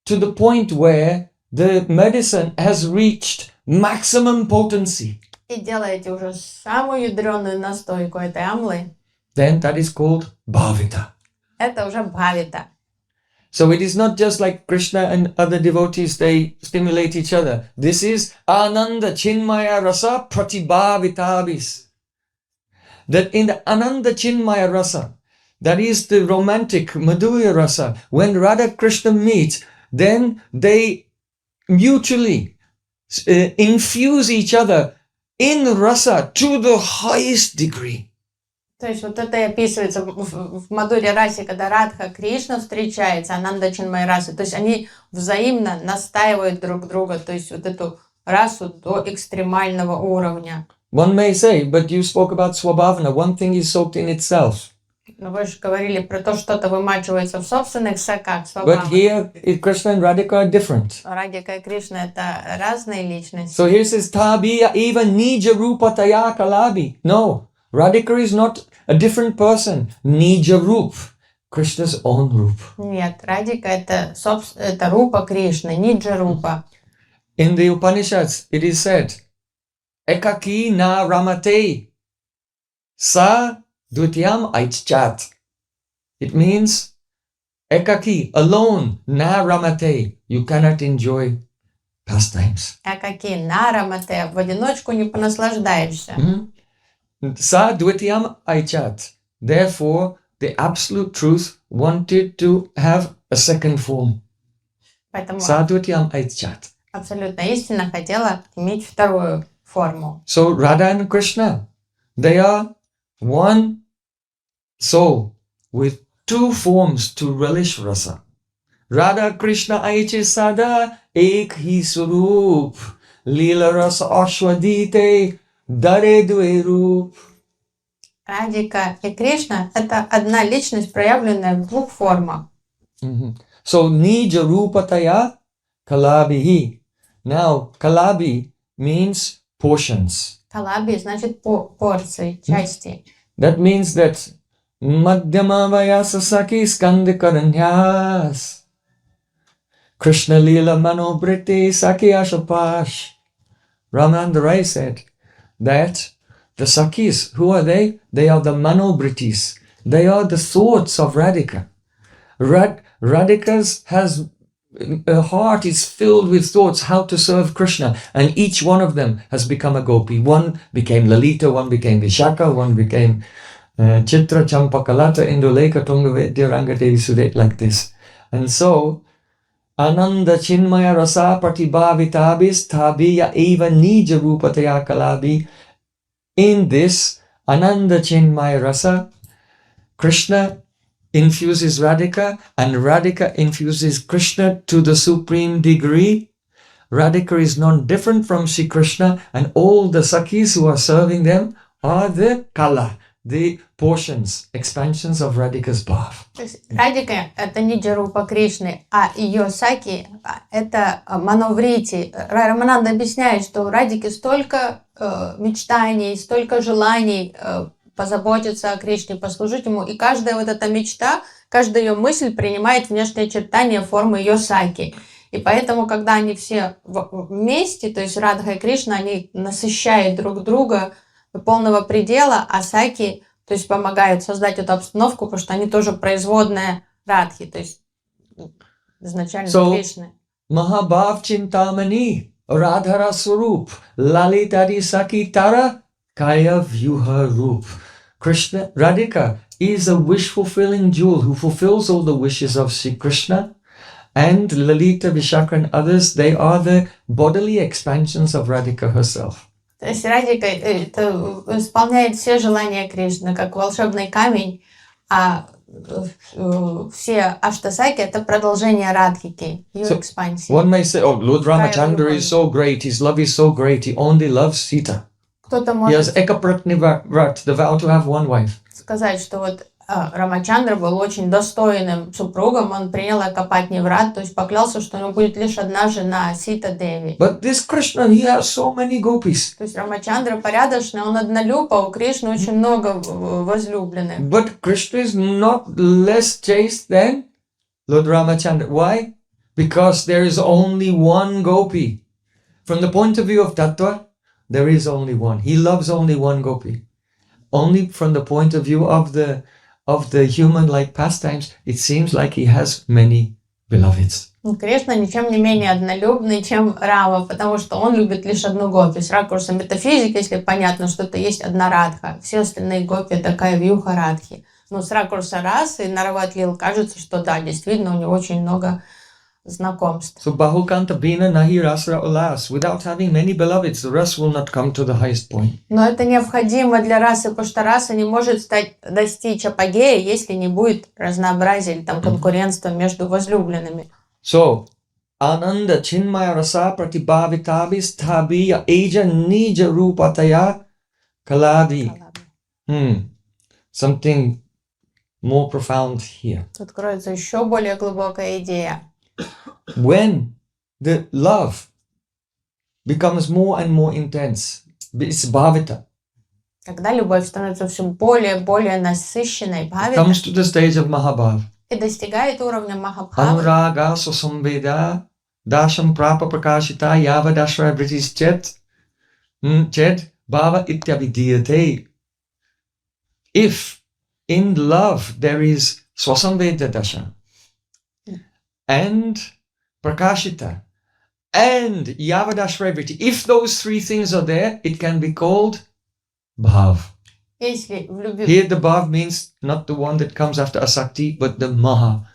A: to the point where the medicine has reached maximum potency,
B: и делаете уже самую ядреную настойку этой амлы,
A: then that is called bhavita.
B: Это уже бхавита.
A: So it is not just like Krishna and other devotees, they stimulate each other. This is Ananda Chinmaya Rasa Pratibhavitavis. That in the Ananda Chinmaya Rasa, that is the romantic Madhurya Rasa, when Radha Krishna meet, then they mutually infuse each other in rasa to the highest degree.
B: То есть вот это и описывается в Мадхурья расе, когда Радха Кришна встречается, Ананда Чинмая расы. То есть они взаимно настаивают друг друга, то есть вот эту расу до экстремального уровня.
A: One may say, but you spoke about swabhavana. One thing is soaked in itself.
B: Но вы же говорили про то, что-то вымачивается в собственных соках.
A: But here, Krishna and Radhika are different.
B: Радхика и Кришна это разные личности.
A: So here it says, Tabiya eva nija rupa taya kalabi. No, Radhika is not a different person. Nija rup, Krishna's own rup.
B: Нет, Радхика это рупа Кришны, ниджа рупа.
A: In the Upanishads, it is said, Ekaki na ramate sa dvityam aichat. It means, ekaki, alone, na ramate. You cannot enjoy pastimes.
B: Экаки на рамате, в одиночку не понаслаждаешься.
A: Sa dvityam aichat. Therefore, the absolute truth wanted to have a second form.
B: Поэтому
A: Sa dvityam aichat.
B: абсолютно истина хотела иметь вторую форму.
A: So Radha and Krishna, they are one soul with two forms to relish rasa. Radha Krishna aiche sada ek hi swarup. Leela rasa ashwadite dare dve rup.
B: Радика и Кришна — это одна личность, проявленная в двух формах.
A: So nija rupataya kalabihi. Now kalabi means portions.
B: Калаби значит порции, части.
A: That means that madhyama vayasa saki skandhikaranyas. Krishna Leela Manobriti Saki Ashapash. Ramananda Rai said that the Sakis, who are they? They are the Manobritis. They are the thoughts of Radhika. Radhika's her heart is filled with thoughts how to serve Krishna, and each one of them has become a gopi. One became Lalita, one became Vishaka, one became Chitra, Champakalata, Induleka, Tungavedya, Rangadevi, Sudet, like this. And so Ananda Chinmaya Rasa Pratibhavitabis Tabiya Eva Nija Rupataya Kalabi. In this Ananda Chinmaya Rasa, Krishna infuses Radhika and Radhika infuses Krishna to the supreme degree. Radhika is non-different from Sri Krishna, and all the Sakhis who are serving them are the Kala, the portions, expansions of Radhika's bhav.
B: То есть Радика — это Ниджа-рупа Кришны, а ее саки — это мановрити. Рамананда объясняет, что у Радики столько мечтаний, столько желаний позаботиться о Кришне, послужить ему, и каждая вот эта мечта, каждая ее мысль принимает внешние очертания формы ее саки. И поэтому, когда они все вместе, то есть Радха и Кришна, они насыщают друг друга до полного предела, а саки, то есть помогают создать эту обстановку, потому что они тоже производная Радхи, то есть изначально Кришны.
A: Mahabhav Chintamani Radhara Swarup Lalitadi Saki Tara Kaya Vyuha Rup. Krishna, Radhika is a wish-fulfilling jewel who fulfills all the wishes of Sri Krishna, and Lalita, Vishaka and others, they are the bodily expansions of Radhika herself.
B: То есть Радика это исполняет все желания Кришны, как волшебный камень, а все аштасаки — это продолжение Радхики, ее экспансии.
A: One may say, oh, Lord Ramachandra is so great, his love is so great, he only loves Sita.
B: Кто-то
A: He has
B: может
A: ekapratni vrat, the vow to have one wife.
B: сказать, что вот Рамачандра был очень достойным супругом, он принял Экапатни-врат, то есть поклялся, что у него будет лишь одна жена, Сита Деви.
A: But this Krishna, he has so many gopis.
B: То есть Рамачандра порядочный, он однолюб, а у Кришны очень много возлюбленных.
A: But Krishna is not less chaste than Lord Ramachandra. Why? Because there is only one gopi. From the point of view of Tattva, there is only one. He loves only one gopi. Only from the point of view of the human-like pastimes, it seems like he has many beloveds.
B: Кришна ничем не менее однолюбный, чем Рама, потому что он любит лишь одну гопи. С ракурса метафизики, если понятно, что это есть одна Радха, все остальные гопи — такая вьюха Радхи. Но с ракурса расы Нараватлил кажется, что да, действительно, у него очень много знакомств.
A: So Bahukanta Bina Nahi Rasra Ulas. Without having many beloveds, the ras will not come to the highest point.
B: Но это необходимо для расы, потому что раса не может достичь апогея, если не будет разнообразия или там конкурентства между возлюбленными.
A: So, Ananda Chinmaya Rasa Pratibhavitabis Tabiya Eja Nija Rupataya Kaladi. Something more profound here.
B: Тут кроется еще более глубокая идея.
A: When the love becomes more and more intense, it's bhavita.
B: Когда любовь становится все более и более насыщенной, бхавита,
A: Comes to the stage of Mahabhav.
B: и достигает уровня Махабхавы.
A: Anuraga Sasambeda Dasham Prapa Prakashita Yavadashra British Chet Bhava Ityavidiyate. If in love there is Swasambeda Dasha and Prakashita and Yavadashravriti, if those three things are there, it can be called Bhav.
B: Если в любви...
A: Here the Bhav means not the one that comes after Asakti, but the Maha.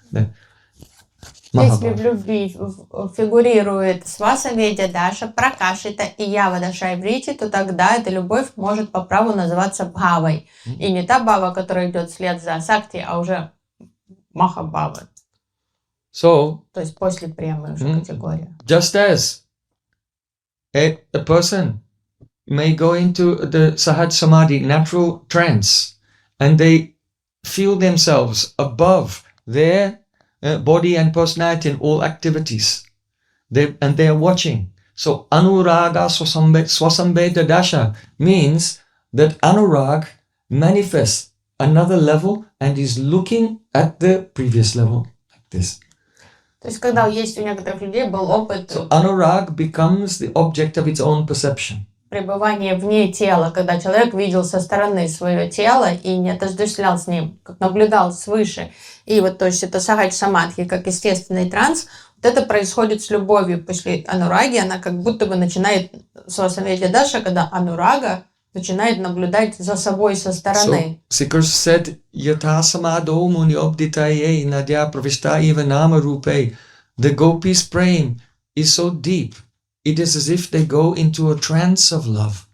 B: Если в любви фигурирует Свасаведя Даша, Пракашита и Явадашрайврити, то тогда эта любовь может по праву называться Бхавой. И не та Бхава, которая идет вслед за Асакти, а уже Махабхавы.
A: So,
B: То есть после премы уже категория.
A: just as a person may go into the Sahaj Samadhi, natural trance, and they feel themselves above their body and personality in all activities. They are watching. So Anuraga Swasambheda Dasha means that Anurag manifests another level and is looking at the previous level, like this.
B: То есть, когда есть у некоторых людей был опыт
A: So Anurag becomes the object of its own perception.
B: пребывания вне тела, когда человек видел со стороны свое тело и не отождествлял с ним, как наблюдал свыше. И вот, то есть, это сахадж самадхи, как естественный транс. Вот это происходит с любовью. После анураги она как будто бы начинает, свасамведа даша, когда анурага начинает наблюдать за собой со стороны.
A: So, Sikar said, Yatha samado munyobditaye nadya pravishta eva nama rupe. The gopis' praying is so deep. It is as if they go into a trance of love.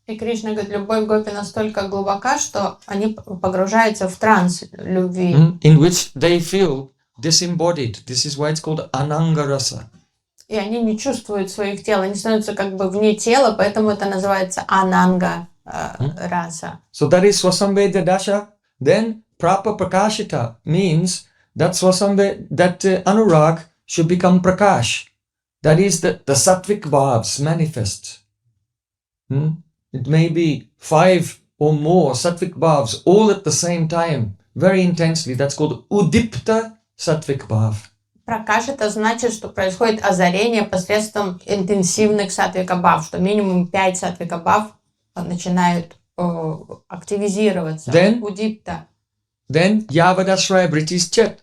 B: И Кришна говорит, любовь гопи настолько глубока, что они погружаются в транс любви.
A: In which they feel disembodied. This is why it's called anangarasa.
B: И они не чувствуют своих тел, они становятся как бы вне тела, поэтому это называется ананга раса.
A: So that is Swasambheda Dasha. Then Prapa Prakashita means that Anurag should become Prakash. That is the sattvic bhavs manifest. It may be 5 or more sattvic bhavs all at the same time, very intensely. That's called udipta sattvic bhav.
B: Пракаш это значит, что происходит озарение посредством интенсивных сатвика бхав, что минимум 5 сатвика бхав начинают активизироваться. Удипта.
A: Then Yavadashraya Vritis Chet.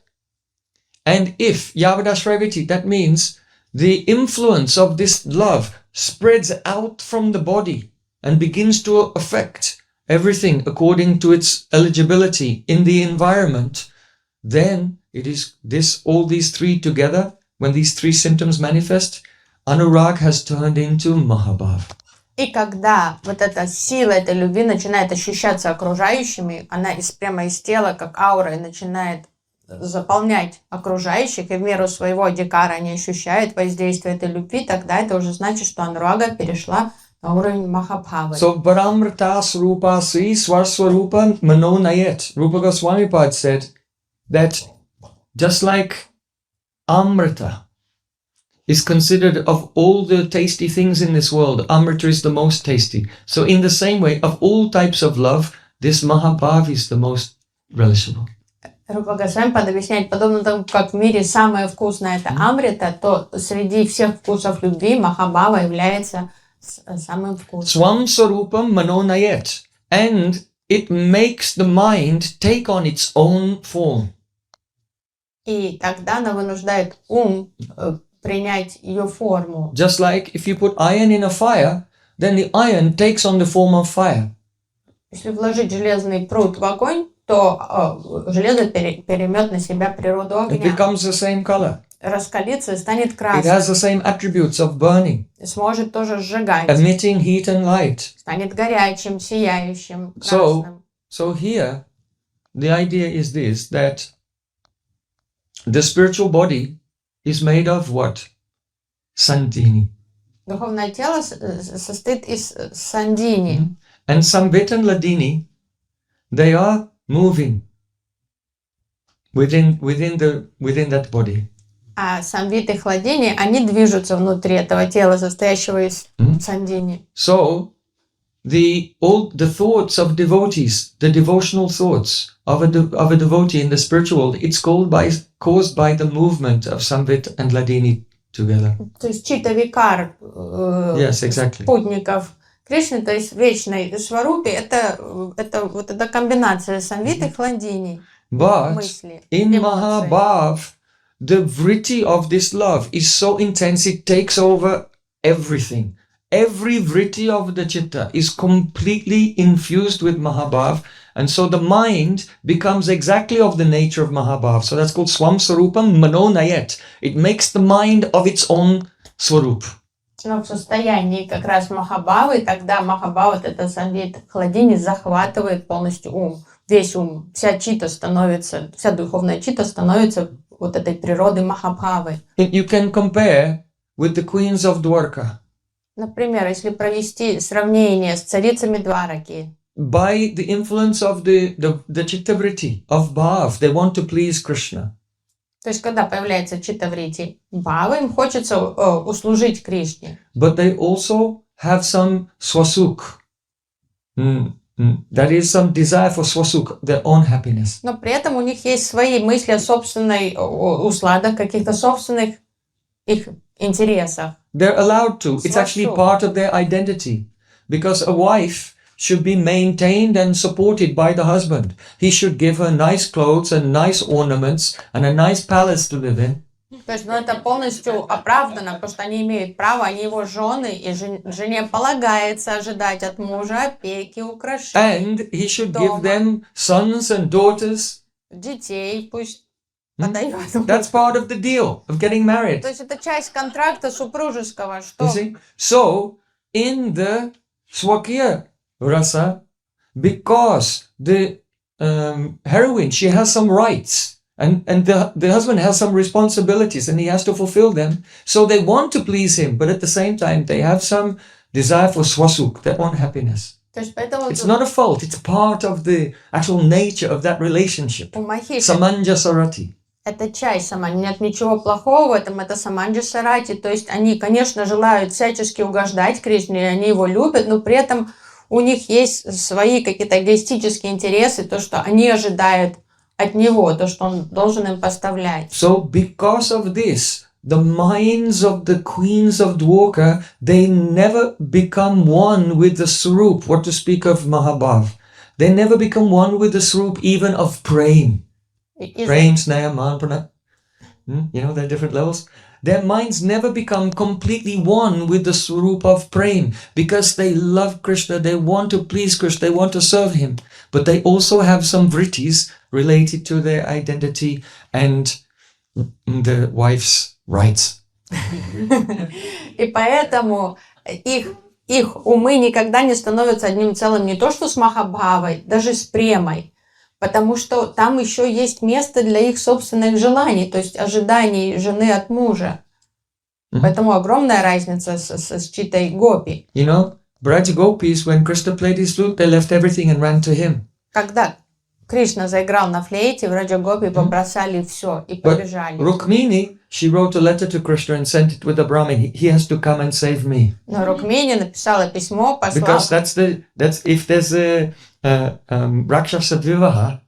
A: And if Yavadashraya Vritti, that means the influence of this love spreads out from the body and begins to affect everything according to its eligibility in the environment, then it is all these three together, when these three symptoms manifest, Anurag has turned into Mahabhav.
B: И когда вот эта сила этой любви начинает ощущаться окружающими, она прямо из тела, как аура, и начинает заполнять окружающих, и в меру своего адикара они ощущают воздействие этой любви, тогда это уже значит, что анурага перешла на уровень Махабхавы.
A: So, Paramrita Swarupa Sri Swarswarupa Mano Nayet. Rupa Goswami Pad said that just like Amrita is considered of all the tasty things in this world, Amrita is the most tasty. So in the same way, of all types of love, this Mahabhav is the most relishable.
B: Рупа Госвами объясняет, подобно тому, как в мире самое вкусное это амрита, то среди всех вкусов любви Махабхава является самым вкусным.
A: Swam Sarupam Manonayet. And it makes the mind take on its own form.
B: И тогда она вынуждает ум принять ее форму.
A: Just like if you put iron in a fire, then the iron takes on the form of fire.
B: Если вложить железный пруд в огонь, то железо переймет на себя природу огня.
A: It becomes the same color.
B: Раскалится и станет
A: It
B: красным.
A: has the same attributes of burning,
B: Сможет тоже сжигать.
A: emitting heat and light.
B: Станет горячим, сияющим, красным.
A: So here, the idea is this, that the spiritual body is made of what? Sandini.
B: Духовное тело состоит из сандини.
A: And Samvit and Ladini, they are moving within that body.
B: А самвит и хладини, они движутся внутри этого тела, состоящего из сандини.
A: So, all the thoughts of devotees, the devotional thoughts of a devotee in the spiritual world, it's caused by the movement of Samvit and Ladini together.
B: То есть чита викар
A: Yes, exactly.
B: спутников Кришны, то есть вечной сварупе, это вот эта комбинация самвит и хладини.
A: But
B: мысли,
A: in
B: эмоции.
A: Mahabhav, the vritti of this love is so intense, it takes over everything. Every vritti of the chitta is completely infused with Mahabhav, and so the mind becomes exactly of the nature of Mahabhav. So that's called Swam Sarupam Mano Nayet. It makes the mind of its own Swarup.
B: Но в состоянии как раз Махабхавы, тогда Махабхава, вот это самвит хладини, захватывает полностью ум. Весь ум, вся духовная чита становится вот этой природой Махабхавы.
A: You can compare with the queens of Dwarka.
B: Например, если провести сравнение с царицами Двараки,
A: By the influence of the chittavritti of bhav, they want to please Krishna.
B: то есть когда появляется читтаврити бхава, им хочется услужить Кришне.
A: But they also have some swasuk. That is some desire for swasuk, their own happiness.
B: Но при этом у них есть свои мысли о собственной усладах, каких-то собственных их интересах.
A: They're allowed to. It's actually part of their identity. Because a wife should be maintained and supported by the husband. He should give her nice clothes and nice ornaments and a nice palace to live in.
B: То есть, это полностью оправдано, потому что они имеют право, они его жены, и жене полагается ожидать от мужа опеки, украшений.
A: And he should give them sons and daughters.
B: Детей пусть подает.
A: That's part of the deal of getting married.
B: То есть, это часть контракта супружеского, что...
A: You see? So, in the Swakya rasa, because the heroine, she has some rights. And the husband has some responsibilities and he has to fulfill them. So they want to please him, but at the same time, they have some desire for swasuk, their own happiness. It's not a fault, it's part of the actual nature of that relationship. Samanjasarati.
B: Это часть сама, нет ничего плохого в этом, это саманджасарати. То есть они, конечно, желают всячески угождать Кришне, и они его любят, но при этом у них есть свои какие-то эгоистические интересы, то, что они ожидают от него, то, что он должен им поставлять.
A: So because of this, the minds of the queens of Dwarka, they never become one with the Swarup, what to speak of Mahabhav. They never become one with the Swarup even of Prem. Prem, Snaya, Manprana. You know, there are different levels. Their minds never become completely one with the Swarup of Prem because they love Krishna, they want to please Krishna, they want to serve him. But they also have some vrittis related to their identity and the wife's rights.
B: И поэтому их умы никогда не становятся одним целым, не то что с Махабхавой, даже с Премой. Потому что там еще есть место для их собственных желаний, то есть ожиданий жены от мужа. Поэтому огромная разница с читой Гопи.
A: You know, Braj Gopis, when Krishna played his flute, they left everything and ran to him.
B: Когда Кришна заиграл на флейте, Браджа Гопи побросали все и побежали.
A: Rukmini, she wrote a letter to Krishna and sent it with a Brahmin. He has to come and save me.
B: Но Рукмини написала письмо, послала.
A: Because that's if there's a Rakshasa Dvivaha,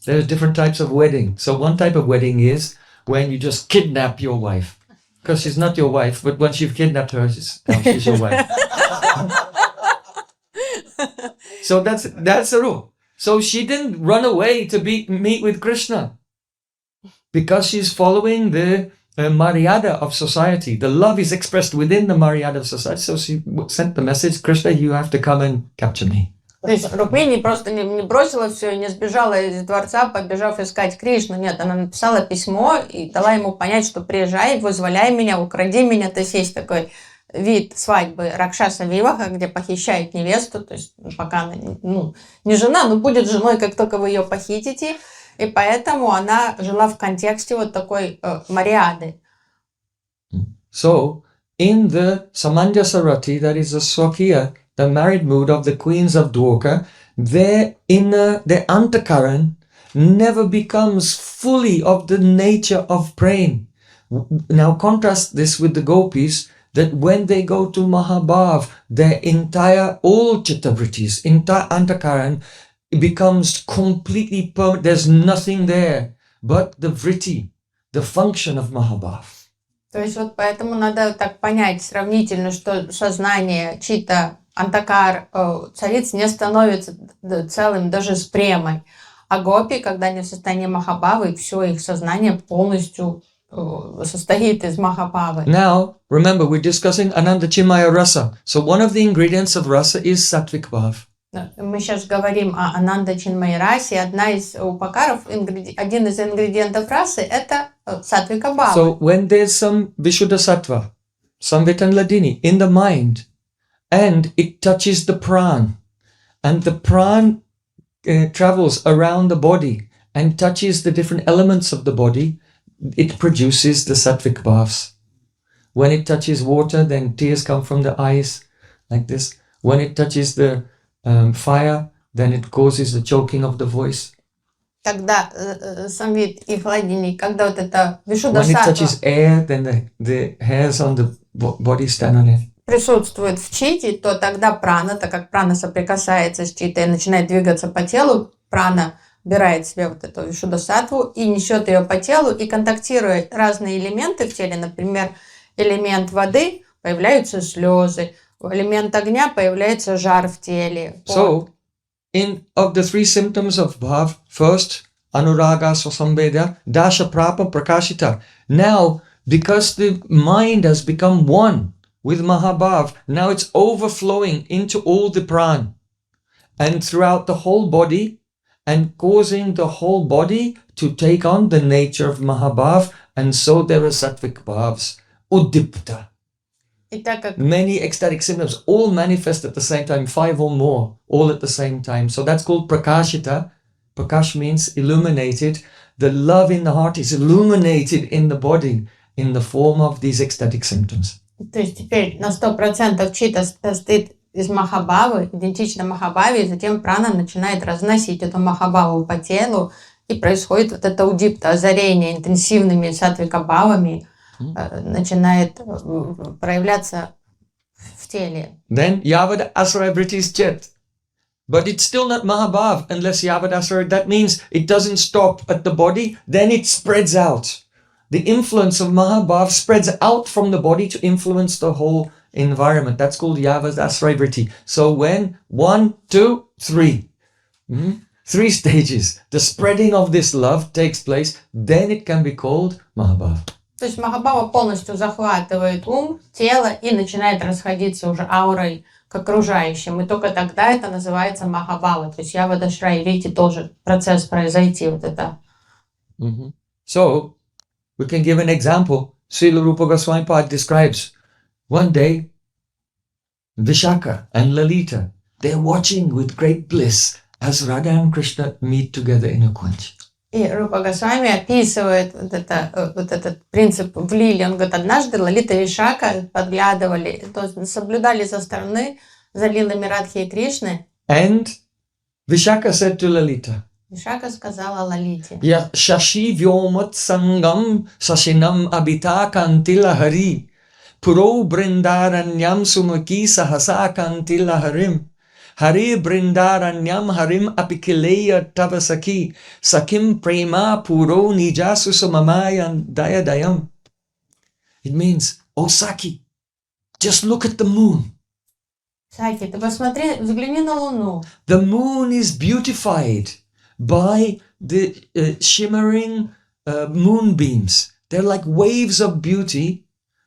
A: there's different types of wedding. So one type of wedding is when you just kidnap your wife. Because she's not your wife, but once you've kidnapped her, she's your wife. So that's the rule. So she didn't run away to meet with Krishna. Because she's following the Maryada of society. The love is expressed within the Maryada of society. So she sent the message, Krishna, you have to come and capture me.
B: То есть Рукмини просто не бросила все и не сбежала из дворца, побежав искать Кришну. Нет, она написала письмо и дала ему понять, что приезжай, вызволяй меня, укради меня. То есть есть такой вид свадьбы Ракшаса Виваха, где похищают невесту. То есть пока она не жена, но будет женой, как только вы ее похитите. И поэтому она жила в контексте вот такой Мариады.
A: So, in the Samanjasarati, that is the Swakya, the married mood of the queens of Dwarka, their antakaran never becomes fully of the nature of prem. Now contrast this with the gopis, that when they go to Mahabhav, their entire, all chittavrittis, entire antakaran, becomes completely permanent. There's nothing there but the vritti, the function of Mahabhav.
B: То есть вот поэтому надо так понять сравнительно, что сознание чита Антакар, цариц, не становится целым даже с премой. А гопи, когда они в состоянии Махабхавы, все их сознание полностью состоит из Махабхавы.
A: Now, remember, we're discussing Ananda Chimaya rasa. So one of the ingredients of rasa is sattvic bhav.
B: Мы сейчас говорим о Ананда Чинмай расе. Одна из упакаров, один из ингредиентов расы – это сатвика бхава.
A: So when there's some Vishuddha sattva, Samvit and Ladini, in the mind. And it touches the pran. And the pran travels around the body and touches the different elements of the body. It produces the sattvic bhavs. When it touches water, then tears come from the eyes, like this. When it touches the fire, then it causes the choking of the voice.
B: Когда самвит и хладини, когда вот это
A: When it
B: вишудасаттва
A: touches air, then the hairs on the body stand on it.
B: присутствует в чите, то тогда прана, так как прана соприкасается с читой и начинает двигаться по телу, прана убирает в себя вот эту вишудасаттву и несет ее по телу, и контактируя разные элементы в теле, например, элемент воды, появляются слезы, элемент огня, появляется жар в теле.
A: So, of the three symptoms of bhav, first, anuraga swasambeda, dasha prapa prakashita. Now, because the mind has become one with mahabhav, now it's overflowing into all the pran and throughout the whole body and causing the whole body to take on the nature of mahabhav, and so there are sattvic bhavs, udipta.
B: И так как
A: Many ecstatic symptoms all manifest at the same time, 5 or more, all at the same time. So that's called prakashita. Prakash means illuminated. The love in the heart is illuminated in the body in the form of these ecstatic symptoms.
B: То есть теперь на 100% чита состоит из махабхавы, идентично махабхаве, и затем прана начинает разносить эту махабхаву по телу, и происходит вот это удипта, озарение интенсивными сатвика-бхавами, начинает проявляться в теле.
A: Then yavad asara vritis jet. But it's still not mahabhav unless yavad asara. That means it doesn't stop at the body, then it spreads out. The influence of mahabhav spreads out from the body to influence the whole environment. That's called yavad asara vritti. So when 1, 2, 3, 3 stages, the spreading of this love takes place, then it can be called mahabhav.
B: То есть махабхава полностью захватывает ум, тело и начинает расходиться уже аурой к окружающим. И только тогда это называется махабхава. То есть явада ашрай врити тоже процесс произойти. Вот это.
A: So, we can give an example. Srila Rupa Goswami Pad describes one day Vishaka and Lalita, they're watching with great bliss as Radha and Krishna meet together in a kunj.
B: И Рупа Госвами описывает вот этот принцип в лиле. Он говорит, однажды Лалита и Вишака подглядывали, то есть соблюдали со стороны за лилами Радхи и Кришны.
A: And Vishaka said to Lalita,
B: Вишака сказала Лалите,
A: Ya shashi vyomat sangam sashinam abita kantila hari puro brindaranyam sumaki sahasa kantila harim Hari brindaranyam harim apikileya tavasaki sakim prema puro nijasu samamayan dayadayam. It means, oh Saki, just look at the moon.
B: Саки, ты посмотри, взгляни на Луну.
A: The moon is beautified by the shimmering moonbeams. They're like waves of beauty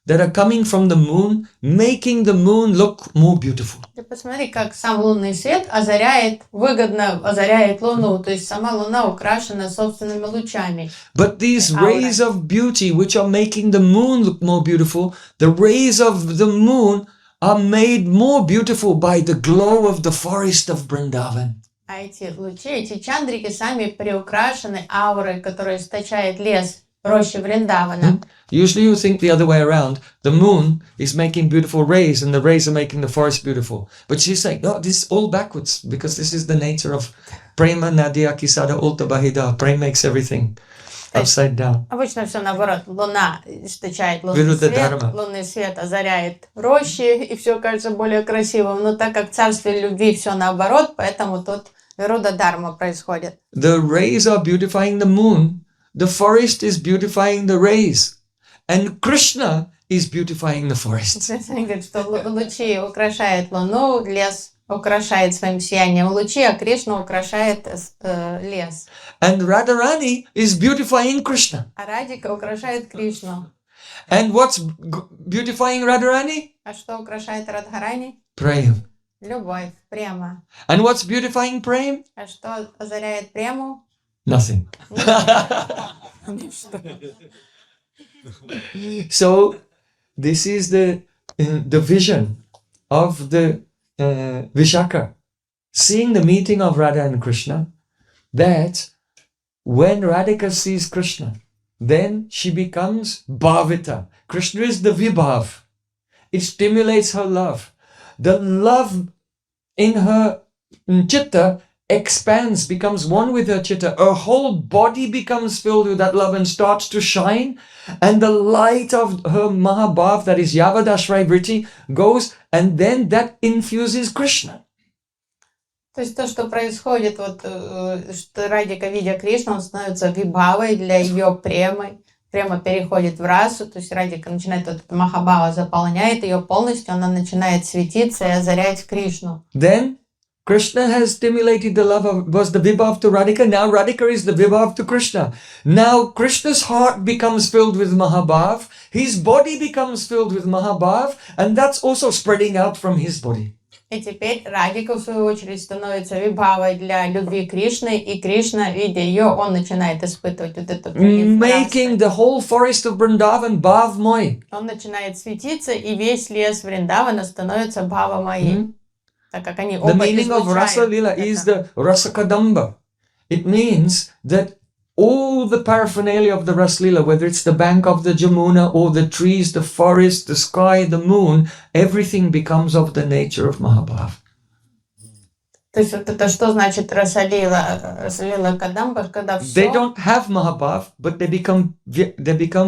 A: that are coming from the moon, making the moon look more beautiful.
B: Ты посмотри, как сам лунный свет озаряет, выгодно озаряет Луну. То есть сама Луна украшена собственными лучами.
A: But these rays of beauty which are making the moon look more beautiful, the rays of the moon are made more beautiful by the glow of the forest of Vrindavan.
B: А эти лучи, эти чандрики сами приукрашены аурой, которая источает лес рощи Вриндавана.
A: Usually you think the other way around. The moon is making beautiful rays and the rays are making the forest beautiful. But she's like, no, this is all backwards because this is the nature of Prema Nadia Kisada Ulta Bahida. Prema makes everything upside down.
B: Обычно все наоборот. Луна источает лунный свет озаряет рощи, и все кажется более красивым. Но так как в царстве любви все наоборот, поэтому тут Вируда Дharma происходит.
A: The rays are beautifying the moon. The forest is beautifying the rays. And Krishna is beautifying the forest.
B: Они говорят, что лучи украшают Луну, лес украшает своим сиянием лучи, а Кришна украшает лес.
A: And Radharani is beautifying Krishna.
B: А Радика украшает Кришну.
A: And what's beautifying Radharani?
B: А что украшает Радхарани?
A: Prem.
B: Любовь, према.
A: And what's beautifying Prem?
B: А что озаряет прему?
A: Nothing. So, this is the vision of the Vishaka, seeing the meeting of Radha and Krishna, that when Radhika sees Krishna, then she becomes bhavita. Krishna is the vibhav. It stimulates her love. The love in her chitta expands, becomes one with her chitta. Her whole body becomes filled with that love and starts to shine. And the light of her Mahabhav, that is Yavadashray Vritti, goes, and then that infuses Krishna.
B: То есть то, что происходит, вот что Радика, видя Кришну, он становится вибхавой для ее премы. Према переходит в расу, то есть Радика начинает, вот эта Махабхава заполняет ее полностью, она начинает светиться и озарять Кришну.
A: Then Krishna has stimulated the love of, was the vibhav to Radhika. Now Radhika is the vibhav to Krishna. Now Krishna's heart becomes filled with Mahabhav. His body becomes filled with Mahabhav. And that's also spreading out from his body.
B: И теперь Радика, в свою очередь, становится вибхавой для любви Кришны, и Кришна, видя ее, он начинает испытывать вот эту
A: making the whole forest of Vrindavan bhavmoy.
B: Он начинает светиться, и весь лес Вриндавана становится бхавамой. Так как они оба
A: The meaning of Rasa Lila is the Rasa Kadamba. It means that all the paraphernalia of the Rasa Lila, whether it's the bank of the Jamuna or the trees, the forest, the sky, the moon, everything becomes of the nature of Mahabhav.
B: То есть вот это что значит Расалила Кадамба, когда все...
A: They don't have Mahabhav, but they become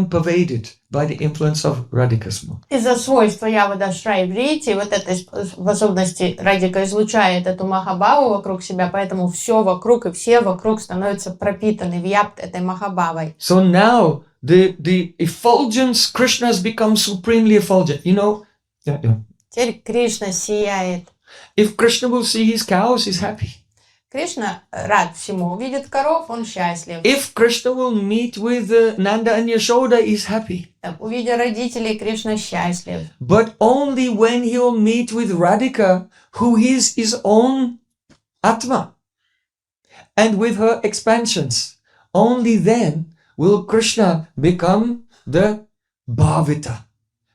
A: pervaded by the influence of Radhika's mood.
B: Из-за свойства Явадашрай Врити, вот этой способности Радика излучает эту Махабхаву вокруг себя, поэтому все вокруг и все вокруг становятся пропитаны, вьяпт этой Махабхавой.
A: So now the effulgence, Krishna has become supremely effulgent. You know?
B: Теперь Кришна сияет.
A: If Krishna will see his cows, he's happy.
B: Кришна рад всему. Увидит коров, он счастлив.
A: If Krishna will meet with Nanda and Yashoda, he's happy.
B: Увидя родителей, Кришна счастлив.
A: But only when he will meet with Radhika, who is his own Atma, and with her expansions, only then will Krishna become the Bhavita.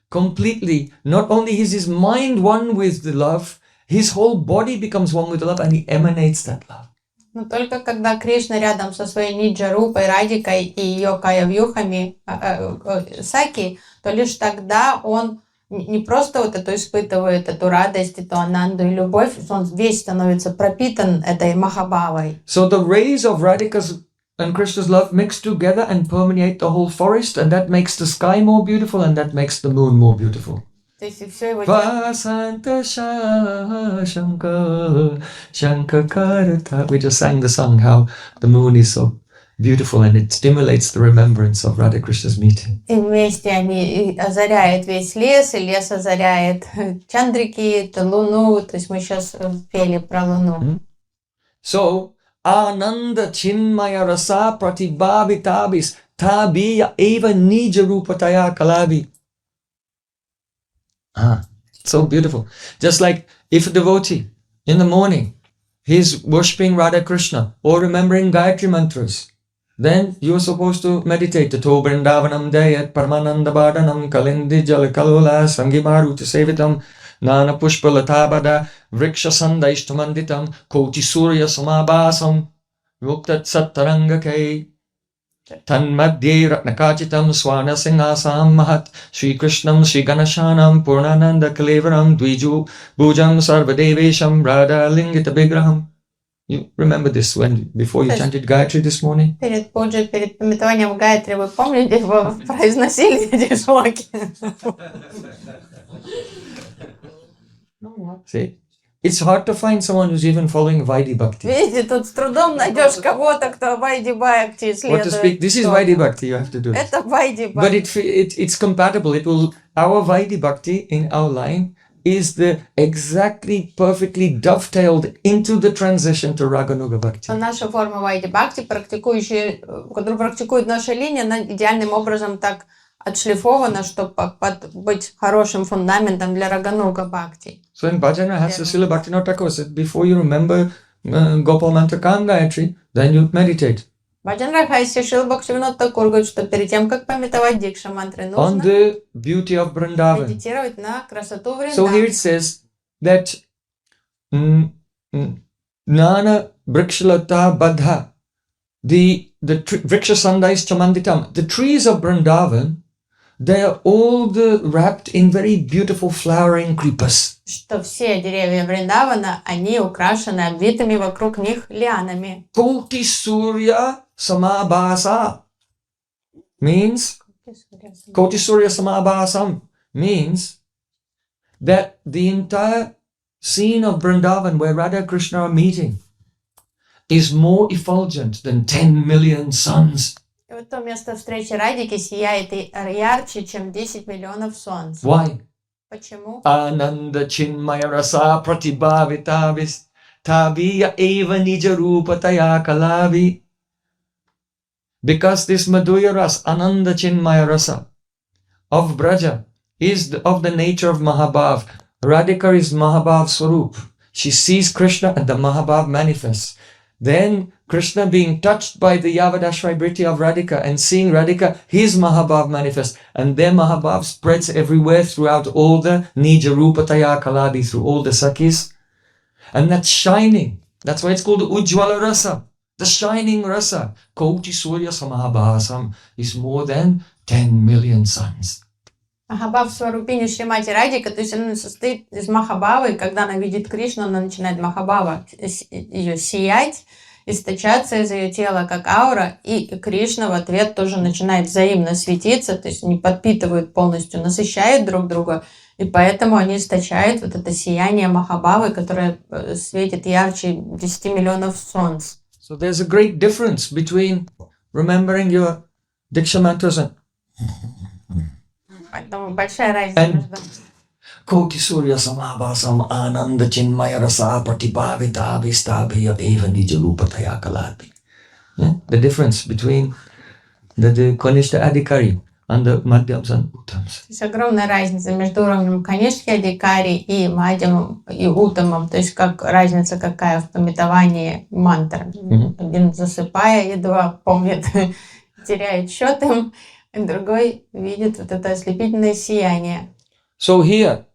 A: Completely, not only is his mind one with the love, his whole body becomes one with the love and he emanates that love.
B: Но только когда Кришна рядом со своей Ниджа-рупой, Радикой и ее Кая-вьюхами Саки, то лишь тогда он не просто вот эту испытывает эту радость, эту ананду и любовь, он весь становится пропитан этой Махабхавой.
A: So the rays of Radhika's and Krishna's love mix together and permeate the whole forest, and that makes the sky more beautiful and that makes the moon more beautiful. Vasanta Shankar Shankakarata. We just sang the song how the moon is so beautiful and it stimulates the remembrance of Radha Krishna's meeting.
B: И вместе они озаряют весь лес, и лес озаряет Чандрики, Луну. То есть мы сейчас пели про Луну.
A: So, Ananda Chinmaya Rasa Pratibhavitabis Tabiya Eva Nija Rupataya Kalabi. So beautiful. Just like if a devotee in the morning he's worshipping Radha Krishna or remembering Gayatri mantras, then you're supposed to meditate. Tato Vrindavanam Dayat Paramananda Bhadanam Kalindi Jala Kalula Sangimaruti Sevitam Nana Pushpa Latabada Vriksha Sandaishtamanditam Koti Surya Samabhasam Muktat Sattarangake Tanmadye Ratnakachitam Swana Singhasam Mahat Sri Krishnam Sri Ganashanam Purnananda Kalevaram Dviju Bhujam Sarvadevesham Radha Lingita Vigraham. You remember this when before you chanted Gayatri this morning?
B: Перед пуджей, перед пометованием Гайатри, вы помните, вы произносили эти шлоки?
A: See? It's hard to find someone who's even following Vaidhi Bhakti.
B: Видите, тут с трудом найдешь кого-то, кто Вайди Бхакти
A: What to speak?
B: следует.
A: This is Vaidhi Bhakti, you have to do it.
B: Это Вайди
A: But
B: Бхакти.
A: it's compatible. It will, our Vaidhi Bhakti in our line is the exactly perfectly dovetailed into the transition to Raganuga Bhakti.
B: Наша форма Вайди Бхакти, практикующие, которую практикует наша линия, она идеальным образом так отшлифована, чтобы быть хорошим фундаментом для Рагануга Бхакти.
A: So in Bhajana, has Srila Bhaktivinoda Thakur said, before you remember Gopal Mantra Gayatri, then you meditate.
B: Баджан Рахайси Шрила Бхактивинода Тхакур говорит, что перед тем, как пометовать дикша мантры,
A: on
B: нужно
A: the beauty of Vrindavan.
B: медитировать на красоту
A: So here
B: Вриндавана.
A: it says that Nana Vrikshalata Badha, the Vriksha Sandais Chamanditam, the trees of Vrindavan, they are all wrapped in very beautiful flowering creepers.
B: Что все деревья Вриндавана, они украшены обвитыми вокруг них лианами.
A: Koti Surya Samabhasa means Koti Surya Samabhasam means that the entire scene of Vrindavan where Radha and Krishna are meeting is more effulgent than 10 million suns.
B: И вот то место встречи Радики сияет ярче, чем 10 миллионов солнц.
A: Why?
B: Почему?
A: Ananda Chinmaya Rasa Pratibhavitavis Tabiya Eva Nija Rupa Taya Kalavi. Because this Madhurya Ras, Ananda Chinmaya Rasa of Braja is of the nature of Mahabhav. Radhika is Mahabhav Swarup. She sees Krishna and the Mahabhav manifests. Then Krishna being touched by the Yavadashvaibhriti of Radhika and seeing Radhika, his Mahabhav manifests. And their Mahabhav spreads everywhere throughout all the Nija Rupataya Kalabi, through all the Sakhis. And that's shining. That's why it's called Ujjvala Rasa. The shining Rasa. Koti Surya Samahabhasam is more than 10 million suns.
B: Махабхав Сварупини Шримати Радика, то есть она состоит из Махабхавы, и когда она видит Кришну, она начинает Махабхава ее сиять, источаться из ее тела как аура, и Кришна в ответ тоже начинает взаимно светиться, то есть они подпитывают полностью, насыщают друг друга, и поэтому они источают вот это сияние Махабхавы, которое светит ярче 10 миллионов солнц.
A: So there's a great difference between remembering your Diksha mantras and
B: Поэтому большая разница между...
A: Koti Surya Samabhasam Ananda Chinmaya Rasa Pratibhavita Vistabhya Eva Nija Rupataya Kalapi. The difference between the Kanishta Adhikari and the Madhyams and Uttams.
B: То есть огромная разница между уровнем Канишки Адикари и Мадьямом и Утамом. То есть как разница какая в пометовании мантр. Один засыпая, едва помнит, теряет счет им, и другой видит вот это ослепительное сияние.
A: So here,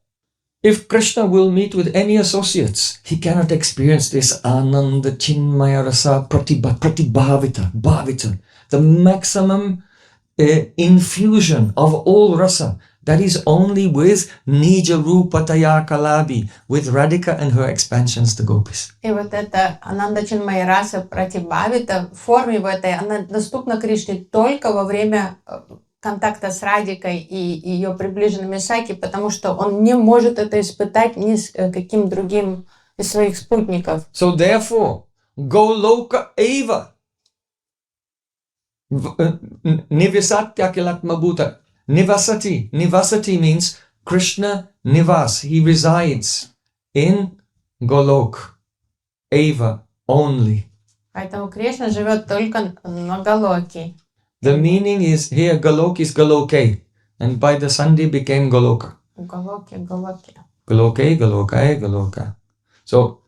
A: if Krishna will meet with any associates, he cannot experience this Ananda Chinmaya Rasa Pratibhavita, Bhavita, the maximum infusion of all rasa. That is only with Nija Rupataya Kalabi, with Radhika and her expansions, the gopis.
B: И вот эта Ананда Чинмая Раса Пратибхавита в форме в этой, она доступна Кришне только во время контакта с Радикой и ее приближенными саки, потому что он не может это испытать ни с каким другим из своих спутников.
A: So therefore, Goloka Eva Nivisatya Kilatma Bhuta. Nivasati. Nivasati means Krishna Nivas. He resides in Golok. Eva only.
B: Поэтому Кришна живет только на Галоке.
A: The meaning is here Golok is Goloke. And by the Sandhi became Goloka.
B: Галоке.
A: Goloke, Golokai, Goloka. So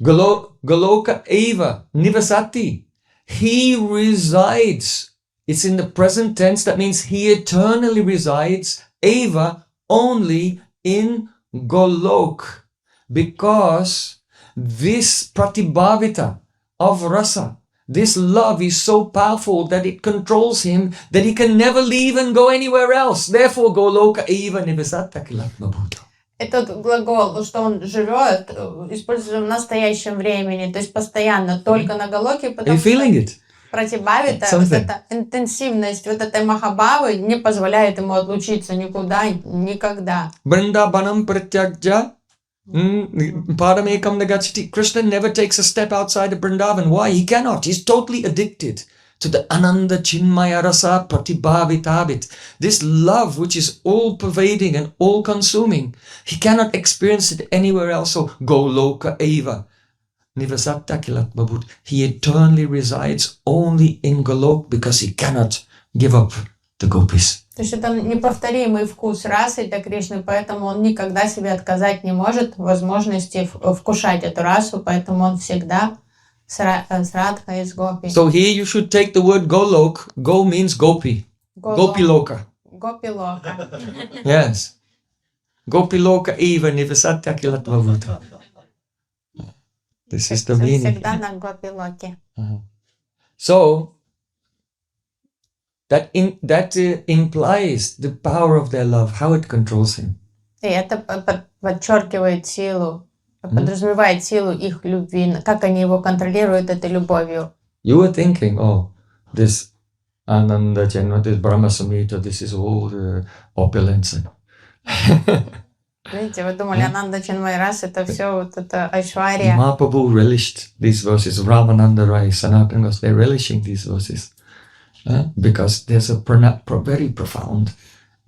A: Goloka Eva Nivasati. He resides. It's in the present tense. That means he eternally resides, Eva, only in Golok. Because this pratibhavita of rasa, this love is so powerful that it controls him, that he can never leave and go anywhere else. Therefore, Goloka Eva Nivasatta Kilatma Bhuta.
B: Этот глагол, что он живет, используется в настоящем времени, то есть постоянно только на Галоке, потому что Пратибхавита, вот эта интенсивность вот этой Махабхавы не позволяет ему отлучиться никуда, никогда.
A: Vrindavanam Pratyagja Paramekam Nagachiti. Krishna never takes a step outside of Vrindavan. Why? He cannot. He's totally addicted to the Ananda Chinmaya Rasa Pratibhavitavit. This love which is all pervading and all consuming. He cannot experience it anywhere else. So Goloka Eva. Nivasatta Kilatma Bhuta. He eternally resides only in Golok because he cannot give up the gopis.
B: То есть это неповторимый вкус расы для Кришны, поэтому он никогда себе отказать не может в возможности вкушать эту расу, поэтому он всегда с Радхой и с Гопи.
A: So here you should take the word golok. Go means gopi. Gopiloka.
B: Гопи-лока.
A: Yes. Gopiloka eva nivasatya kilatvavuta. This is the meaning.
B: Всегда на Гопи-локе.
A: So that implies the power of their love, how it controls him.
B: И это подчеркивает силу, подразумевает силу их любви, как они его контролируют этой любовью.
A: You were thinking, oh, this Ananda Janma, this Brahma Samhita, this is all opulence.
B: Видите, вы думали, Ананда Чанмай Рас, это все вот это Айшвария.
A: Mahaprabhu relished these verses. Ravananda Rai, Sanatana Goswami, they're relishing these verses because there's a very profound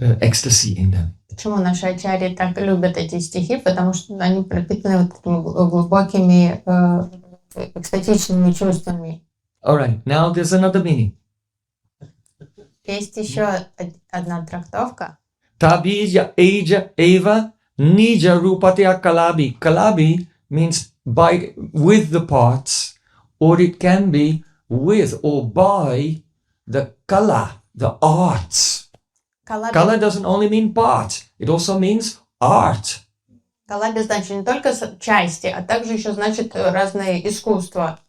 A: ecstasy in them.
B: Почему наши ачарьи так любят эти стихи? Потому что они пропитаны вот этими глубокими экстатичными чувствами.
A: All right, now there's another meaning.
B: Есть еще одна трактовка.
A: Tabija eja eva nija rupatya kalabi. Kalabi means with the parts, or it can be with or by the kala, the arts. Kala doesn't only mean part, it also means art.
B: Калаби значит не только части, а также еще значит разные искусства.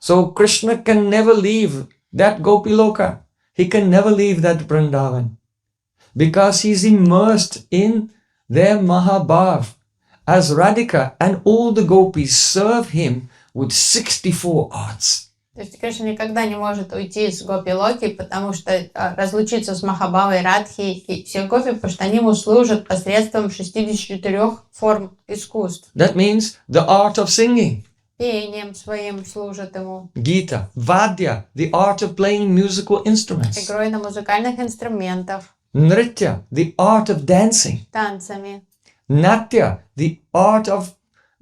A: So Krishna can never leave that Gopiloka. He can never leave that Vrindavan. Because he's immersed in their Mahabhav. As Radhika and all the gopis serve him with 64 arts.
B: То есть Кришна никогда не может уйти с Гопи-локи, потому что разлучиться с Махабхавой, Радхи и всех гопи, потому что они ему служат посредством 64 форм искусств.
A: That means the art of singing.
B: Пением своим служат ему.
A: Gita, Vadya, the art of playing musical instruments.
B: Игрой на музыкальных инструментах.
A: Nritya, the art of dancing.
B: Танцами.
A: Natya, the art of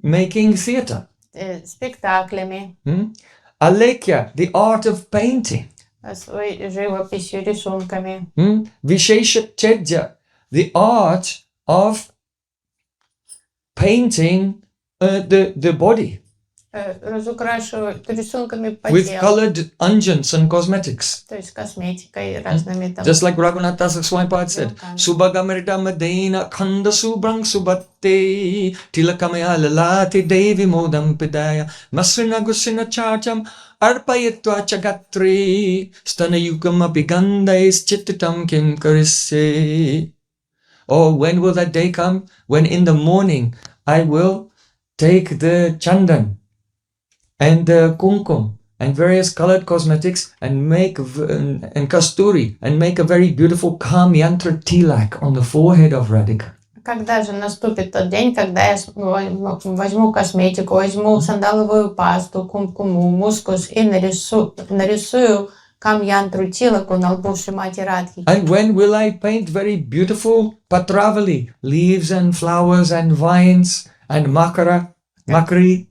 A: making theatre.
B: Спектаклями.
A: Alekya, the art of painting.
B: Своей живописью, рисунками.
A: Vishesha, the art of painting the body.
B: Разукрашивают рисунками по
A: With
B: телу.
A: colored unguents and cosmetics.
B: То есть косметикой разными там.
A: Just like Raghunath Das Swamipad said, Subhagamirta Madena Kanda Subrang Subatte Tilakamaya Lalati Devi Modam Pidaya Masrina Gusina Charcham Arpayatva Chagatri Stanayukam Apigandais Chittitam Kim Karisse. Oh, when will that day come? When in the morning I will take the chandan and the kumkum and various colored cosmetics and make and kasturi and make a very beautiful calm yantra tilak on the forehead of Radhika.
B: Когда же наступит тот день, когда я возьму косметику, возьму сандаловую пасту, кумкуму, мускус и нарисую камьянтру тилаку на лбу Шримати Радхи.
A: And when will I paint very beautiful patravali, leaves and flowers and vines and makari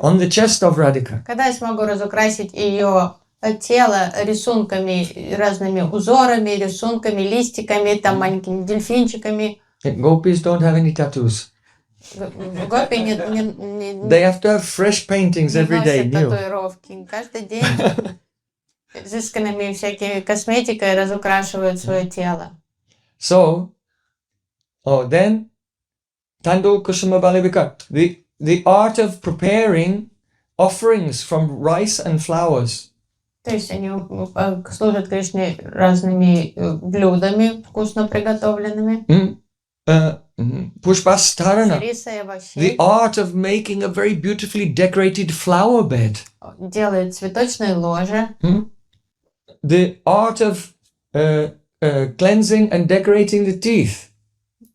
A: on the chest of Radhika?
B: Когда я смогу разукрасить ее тело рисунками, разными узорами, рисунками, листиками, там маленькими дельфинчиками.
A: Gopis don't have any tattoos.
B: Гопи не
A: They have to have fresh paintings every day,
B: носят
A: new.
B: татуировки. Каждый день изысканными всякими косметикой разукрашивают свое тело.
A: So, then Tandul Kusuma Balivika, the art of preparing offerings from rice and flowers.
B: То есть они служат Кришне разными блюдами, вкусно приготовленными.
A: Pushpastarana,
B: Риса и
A: the
B: овощей.
A: art of making a very beautifully decorated flower bed.
B: Делают цветочные ложи.
A: The art of cleansing and decorating the teeth.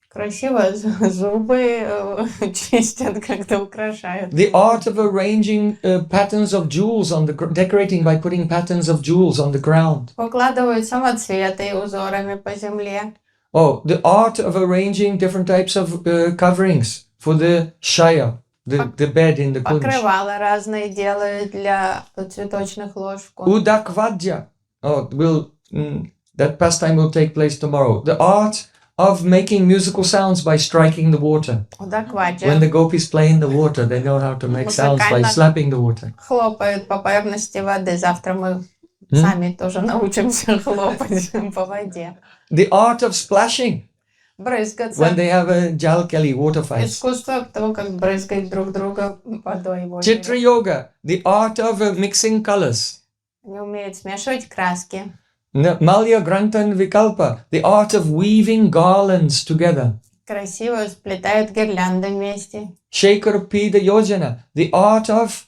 B: Красиво зубы чистят, как-то украшают.
A: The art of arranging patterns of jewels on the decorating by putting patterns of jewels on the ground.
B: Укладывают самоцветы узорами по земле.
A: Oh, the art of arranging different types of coverings for the shaya, the bed in the kunj.
B: Покрывала разные делают для цветочных лож в кунж.
A: Udakvadya. Oh, that pastime will take place tomorrow. The art of making musical sounds by striking the water. When the gopis play in the water, they know how to make sounds by slapping the water.
B: Хлопают по поверхности воды. Завтра мы сами тоже научимся хлопать по воде.
A: The art of splashing.
B: Брызгаться.
A: When they have a jalkali water fight.
B: Искусство того, как брызгать друг друга водой.
A: Chitra yoga, the art of mixing colors.
B: Они умеют смешивать краски.
A: Malya Grantan Vikalpa, the art of weaving garlands together.
B: Красиво сплетают гирлянды вместе.
A: Shekhar Pida Yojana, the art of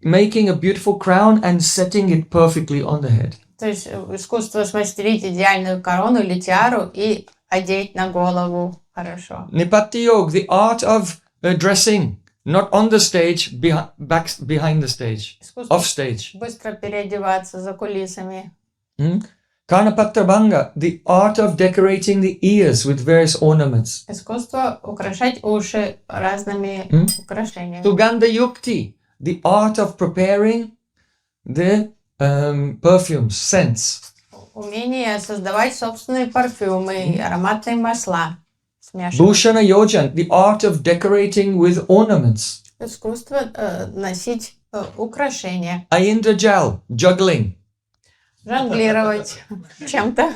A: making a beautiful crown and setting it perfectly on the head.
B: То есть искусство смастерить идеальную корону или тиару и одеть на голову хорошо.
A: Nipati Yoga, the art of dressing, not on the stage, behind the stage, off stage.
B: Быстро переодеваться за кулисами.
A: Karnapatra Bhanga, the art of decorating the ears with various ornaments.
B: Искусство украшать уши разными украшениями.
A: Sugandha Yukti, the art of preparing the perfumes, scents.
B: Умение создавать собственные парфюмы, ароматные масла.
A: Bhushana Yojan, the art of decorating with ornaments.
B: Искусство носить украшения.
A: Aindra Jal, juggling.
B: Жонглировать чем-то.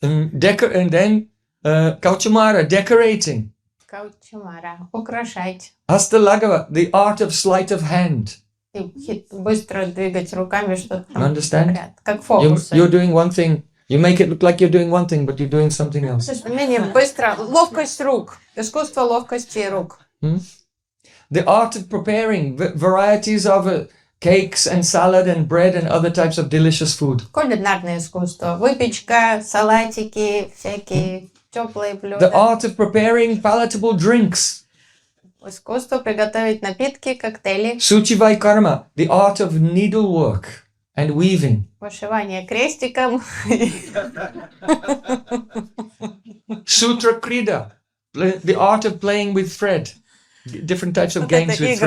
A: And then Kauchamara, decorating.
B: Kauchamara, украшать.
A: Hastalagava, the art of sleight of hand.
B: И быстро двигать руками, что-то там.
A: Understand?
B: Как фокусы.
A: You're doing one thing, you make it look like you're doing one thing, but you're doing something else.
B: То есть умение быстро, ловкость рук. Искусство ловкости рук.
A: The art of preparing varieties of cakes and salad and bread and other types of delicious food.
B: Кулинарное искусство. Выпечка, салатики, всякие теплые блюда.
A: The art of preparing palatable drinks.
B: Искусство приготовить напитки, коктейли.
A: Suchivai karma, the art of needlework and weaving.
B: Вышивание крестиком.
A: Sutra krida, the art of playing with thread. Different types of games with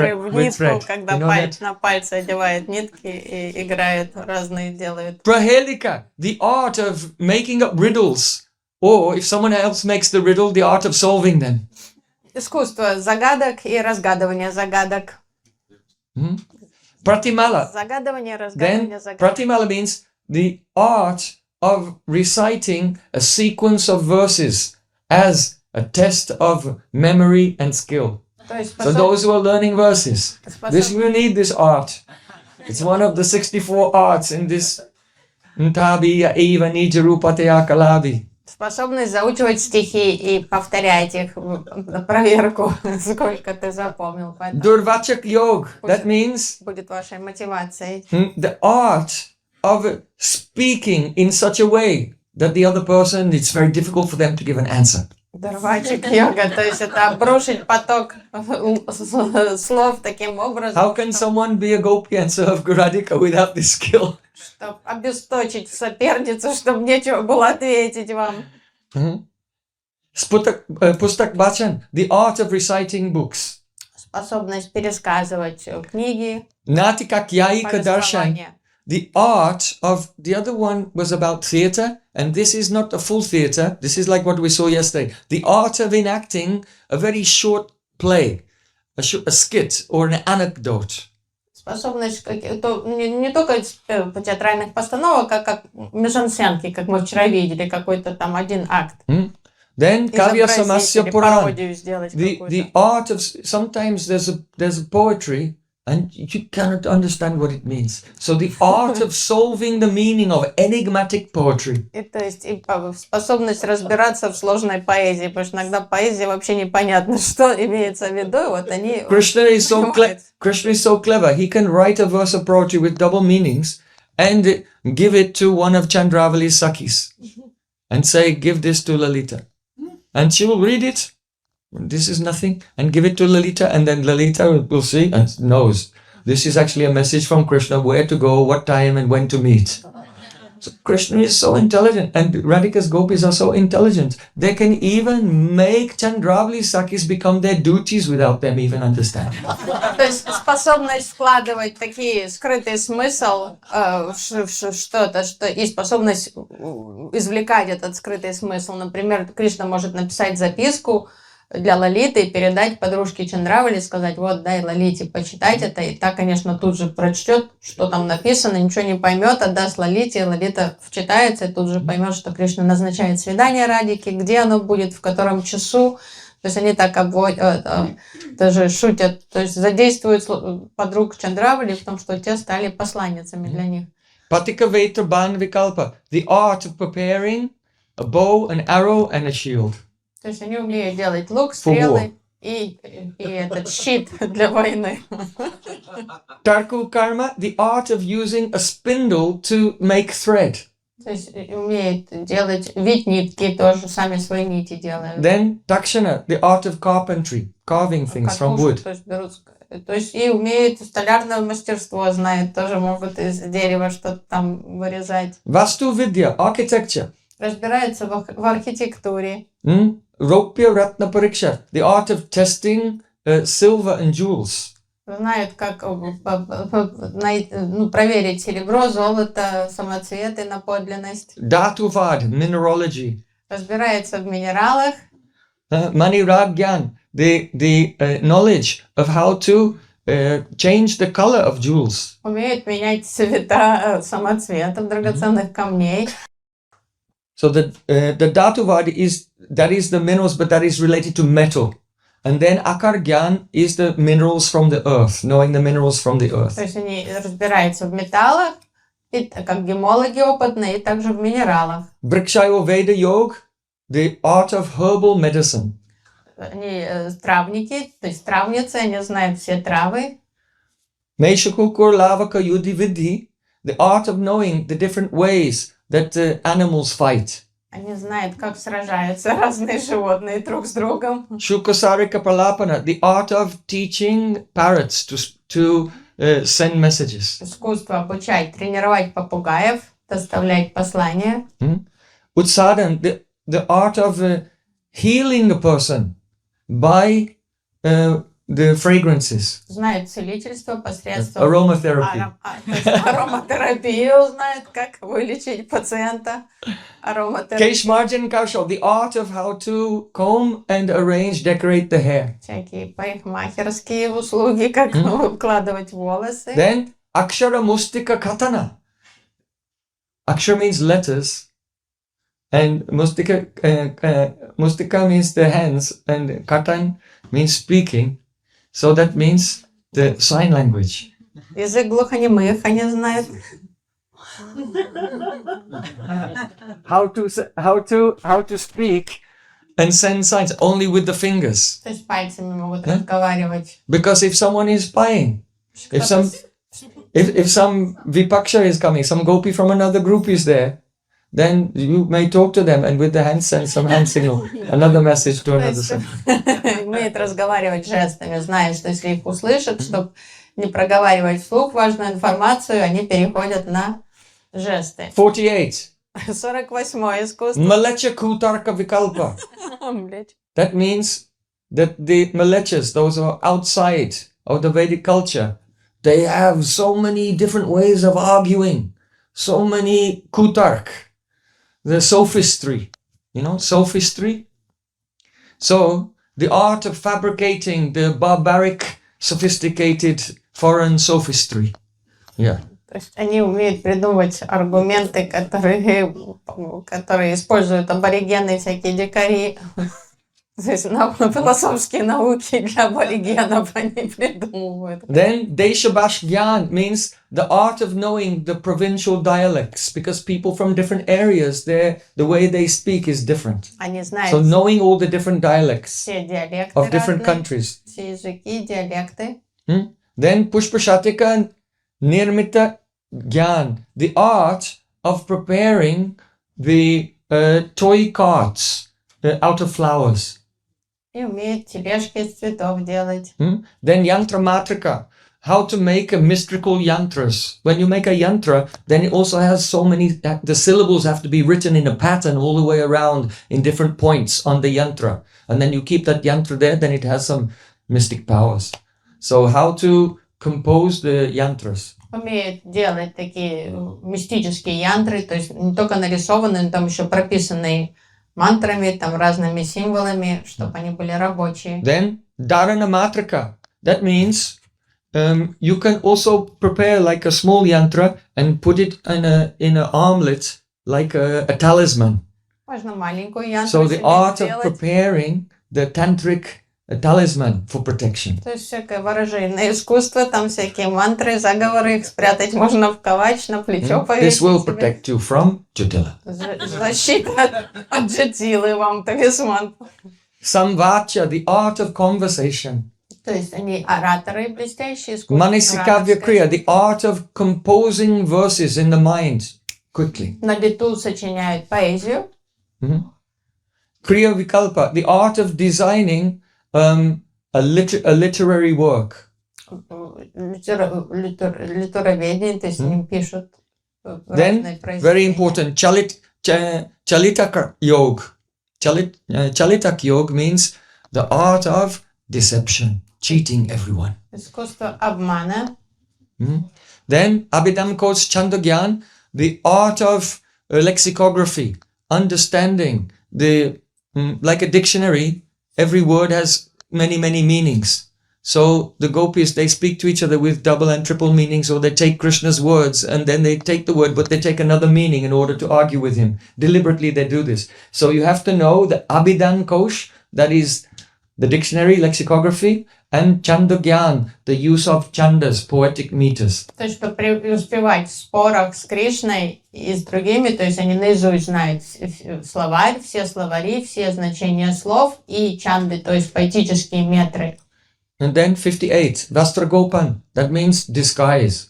A: thread.
B: Когда на пальцы одевают нитки и играют, разные делают.
A: Prahelika, the art of making up riddles. Or if someone else makes the riddle, the art of solving them.
B: Искусство загадок и разгадывание загадок.
A: Pratimala.
B: Загадывание, разгадывание загадок.
A: Pratimala means the art of reciting a sequence of verses as a test of memory and skill. So those who are learning verses, you need this art. It's one of the 64 arts in this Ntabiya Eva Nijarupataya Kalabi.
B: Способность заучивать стихи и повторять их на проверку, сколько ты запомнил.
A: Durvachak Yoga, that means
B: будет вашей мотивацией.
A: The art of speaking in such a way that the other person, it's very difficult for them to give an answer.
B: Дурвачик йога, то есть это обрушить поток слов таким образом.
A: How can someone be a gopi and serve Radhika without this skill?
B: Чтобы обесточить соперницу, чтобы нечего было ответить вам.
A: Pustak Bachan, the art of reciting books.
B: Способность пересказывать книги.
A: Natika Kyaika Darshan, the art of, the other one was about theatre, and this is not a full theatre, this is like what we saw yesterday. The art of enacting a very short play, a skit or an anecdote.
B: Способность не только театральных постановок, а как мизансценки, как мы вчера видели, какой-то там один акт.
A: Then Kavya Samasya Puran, the art of, sometimes there's a poetry and you cannot understand what it means. So the art of solving the meaning of enigmatic poetry.
B: То есть способность разбираться в сложной поэзии, потому что иногда поэзия вообще непонятно, что имеется в виду. Вот они.
A: Krishna is so clever. He can write a verse of poetry with double meanings and give it to one of Chandravali's Sakhis and say, give this to Lalita. And she will read it. This is nothing, and give it to Lalita, and then Lalita will see and knows this is actually a message from Krishna, where to go, what time, and when to meet. So Krishna is so intelligent, and Radhika's gopis are so intelligent. They can even make Chandravali Sakhis become their duties without them even understanding.
B: То есть способность вкладывать такие скрытый смысл в что-то, и способность извлекать этот скрытый смысл. Например, Кришна может написать записку для Лалиты и передать подружке Чандравали, сказать, вот, дай Лалите почитать это, и та, конечно, тут же прочтет, что там написано, ничего не поймет, отдаст Лалите, Лалита вчитается и тут же поймет, что Кришна назначает свидание Радике, где оно будет, в котором часу. То есть они так даже шутят, то есть задействуют подруг Чандравали в том, что те стали посланницами для них.
A: Patika Veta Ban Vikalpa, the art of preparing a bow, an arrow, and a shield.
B: То есть они умеют делать лук, стрелы и этот щит для войны.
A: Tarku Karma, the art of using a spindle to make thread.
B: То есть умеют вить нитки, тоже сами свои нити делают.
A: Then Takshana, the art of carpentry, carving things from wood.
B: То есть и умеют столярное мастерство, знают, тоже могут из дерева что-то там вырезать.
A: Vastu Vidya, architecture.
B: Разбираются в архитектуре.
A: Ropya Ratna Pariksha, the art of testing silver and jewels.
B: Знают, как проверить серебро, золото, самоцветы на подлинность.
A: Dhatuvad, mineralogy.
B: Разбирается в минералах.
A: Maniragyan, the knowledge of how to change the color of jewels.
B: Умеют менять цвета самоцветов, драгоценных камней.
A: So the Dhatuvad is the minerals, but that is related to metal. And then Akar Gyan is the minerals from the earth, knowing the minerals from the earth.
B: То есть они разбираются в металлах, и как гемологи опытные, и также в минералах.
A: Vrikshayo Veda Yoga, the art of herbal medicine.
B: Они травники, то есть травницы, они знают все травы.
A: Meshakukur Lavaka Yudhi Vidhi, the art of knowing the different ways that animals fight.
B: Они знают, как сражаются разные животные друг с другом.
A: Shukasarika Pralapana, the art of teaching parrots to send messages.
B: Искусство обучать, тренировать попугаев, доставлять послания.
A: Utsadan, the art of healing a person by the fragrances.
B: Знают целительство посредством
A: Aromatherapy.
B: Ароматерапию, знают, как вылечить пациента.
A: Keshmarjan Kaushal, the art of how to comb and arrange, decorate the hair.
B: Всякие парикмахерские услуги, как укладывать волосы.
A: Then Akshara Mustika Katana. Akshara means letters, and Mustika means the hands, and Katan means speaking. So that means the sign language.
B: Язык глухонемых они знают.
A: How to speak and send signs only with the fingers.
B: То есть пальцами могут разговаривать.
A: Because if someone is spying, if some Vipaksha is coming, some gopi from another group is there, then you may talk to them and with the hand send some hand signal, another message to another side.
B: Умеет разговаривать жестами, знает, что если их услышат, чтобы не проговаривать вслух важную информацию, они переходят на жесты.
A: 48.
B: 48-е искусство.
A: Malecha Kutarka Vikalpa. That means that the Malechas, those who are outside of the Vedic culture, they have so many different ways of arguing, so many Kutark, the sophistry, sophistry. So the art of fabricating the barbaric, sophisticated foreign sophistry. Yeah.
B: То есть они умеют придумывать аргументы, которые используют аборигены, всякие дикари. То есть философские науки для аборигенов они придумывают.
A: Then Deshabash Gyan means the art of knowing the provincial dialects, because people from different areas, the way they speak is different.
B: Они знают
A: So knowing all the different dialects
B: все диалекты
A: of different
B: разные,
A: countries.
B: все языки, диалекты.
A: Then Pushpashatika Nirmita Gyan, the art of preparing the toy carts out of flowers.
B: И умеют тележки из цветов делать.
A: Then Yantra Matrika, how to make a mystical yantras. When you make a yantra, then it also has so many, the syllables have to be written in a pattern all the way around in different points on the yantra. And then you keep that yantra there, then it has some mystic powers. So how to compose the yantras.
B: Умеет делать такие мистические янтры, то есть не только нарисованные, но там еще прописанные мантрами, там разными символами, чтобы они были рабочие.
A: Then dharana matrika. That means you can also prepare like a small yantra and put it in a armlet like a talisman.
B: Можно маленькую янтру
A: So the
B: себе
A: art of
B: сделать.
A: preparing the tantric talisman for protection.
B: То есть всякое выражение искусство, там всякие мантры, заговоры, их спрятать можно в кавач, на плечо повесить.
A: This will
B: себе.
A: protect you from Jatila.
B: Защита от джатилы вам талисман.
A: Samvacha, the art of conversation.
B: То есть они ораторы блестящие, искусство.
A: Manisikavya kriya, the art of composing verses in the mind quickly.
B: На лету сочиняют поэзию.
A: Kriya vikalpa, the art of designing a literary work.
B: Литероведение, то есть они пишут разные
A: Then,
B: произведения.
A: very important, chalitaka yoga. Chalitak yoga means the art of deception, cheating everyone.
B: Искусство обмана.
A: Then, Abhidham Kosh Chandogyan, the art of lexicography, understanding the like a dictionary, every word has many meanings. So the gopis, they speak to each other with double and triple meanings, or they take Krishna's words and then they take the word, but they take another meaning in order to argue with him. Deliberately they do this. So you have to know the Abhidhan Kosh, that is the dictionary, lexicography, and Chandogyan, the use of chandas, poetic meters.
B: То есть, чтобы преуспевать в спорах с Кришной и с другими, то есть они наизусть знают словарь, все словари, все значения слов и чанды, то есть поэтические метры.
A: And then 58, Vastragopan, that means disguise.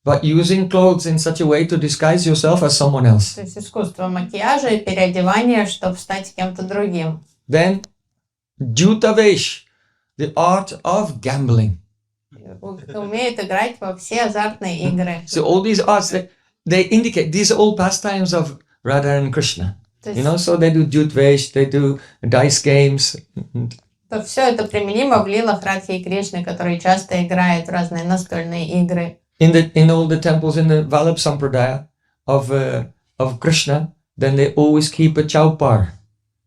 A: But using clothes in such a way to disguise yourself as someone else.
B: То есть искусство макияжа и переодевания, чтобы стать кем-то другим.
A: Then Jutavesh, the art of gambling.
B: Умеют играть во все азартные игры.
A: So all these arts, they indicate, these are all pastimes of Radha and Krishna. You know, so they do Jutvesh, they do dice games.
B: То все это применимо в лилах Радхи и Кришны, которые часто играют в разные настольные игры.
A: In all the temples in the Vallabh Sampradaya of Krishna, then they always keep a chaupar,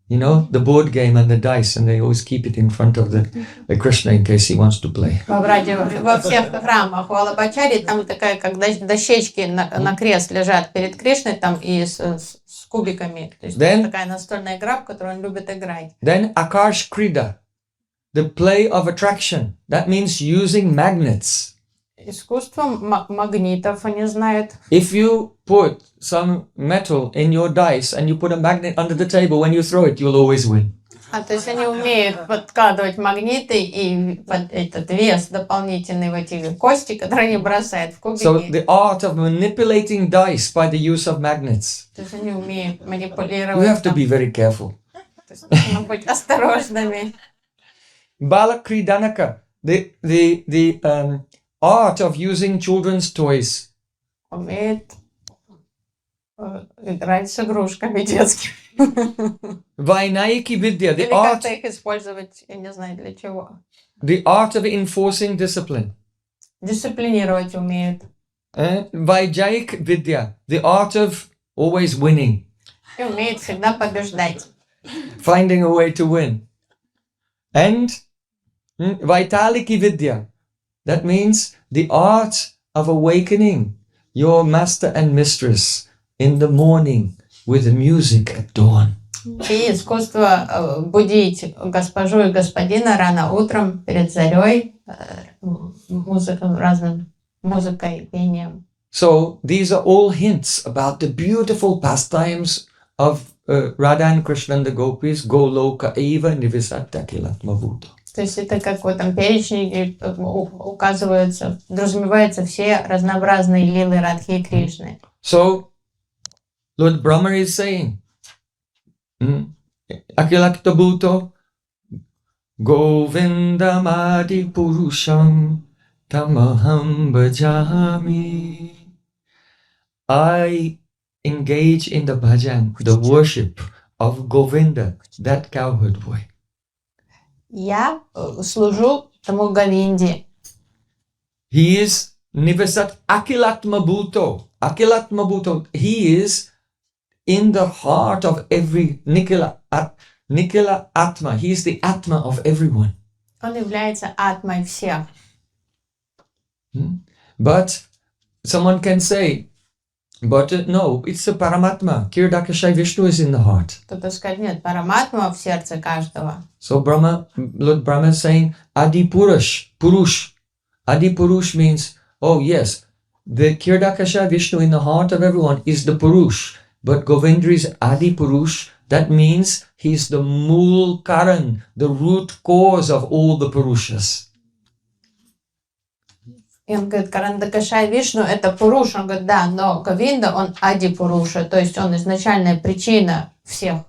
A: you know, the board game and the dice, and they always keep it in front of the Krishna in case he wants to play.
B: Во всех храмах у Алабачари там такая, как дощечки на крест лежат перед Кришной там и с кубиками. То есть такая настольная игра, в которую он любит играть.
A: Then Akash Krida, the play of attraction. That means using magnets.
B: Искусство магнитов они знают.
A: If you put some metal in your dice and you put a magnet under the table, when you throw it, you'll always win.
B: То есть они умеют подкладывать магниты и этот вес дополнительный в эти кости, которые они бросают в кубики.
A: So the art of manipulating dice by the use of magnets.
B: То есть они умеют манипулировать.
A: You have to be very careful.
B: То есть нужно быть осторожными.
A: Balakridanaka, the art of using children's toys.
B: Умеет играть с игрушками детскими.
A: Vainayiki Vidya, the
B: Или
A: art,
B: как-то их использовать, я не знаю для чего.
A: the art of enforcing discipline.
B: Дисциплинировать умеют.
A: Vaijayik Vidya, the art of always winning.
B: И умеют всегда побеждать.
A: Finding a way to win. And Vaitaliki Vidya, that means the art of awakening your master and mistress in the morning with music at dawn.
B: И искусство будить госпожу и господина рано утром перед зарей музыкой, пением.
A: So these are all hints about the beautiful pastimes of Radha and Krishna and the gopis, Goloka Eva Nivisata Kilatmavuta.
B: То есть это как в этом перечне указываются, подразумеваются все разнообразные лилы Радхи и Кришны.
A: So Lord Brahma is saying, Akilakta Bhuto Govindamadi Purusham tamaham bhajami. I engage in the bhajan, the worship of Govinda, that cowherd boy.
B: Я служу тому Говинде.
A: He is Nivasat Akilatma Bhuto. Akilatma Bhuto. He is in the heart of every Nikila Atma. He is the Atma of everyone.
B: Он является атмой всех.
A: But someone can say, but no, it's a Paramatma. Kirdakashai Vishnu is in the heart.
B: Кто-то скажет, нет, параматма в сердце каждого.
A: So Lord Brahma is saying, Adi Purush. Adi Purush means, oh yes, the Kirdakasha Vishnu in the heart of everyone is the Purush. But Govinda is Adi Purush. That means he's the Mool Karan, the root cause of all the Purushas.
B: И он говорит, Карандакашай Вишну это Пуруш. Он говорит, да, но Говинда, он Ади Пуруша, то есть он изначальная причина всех,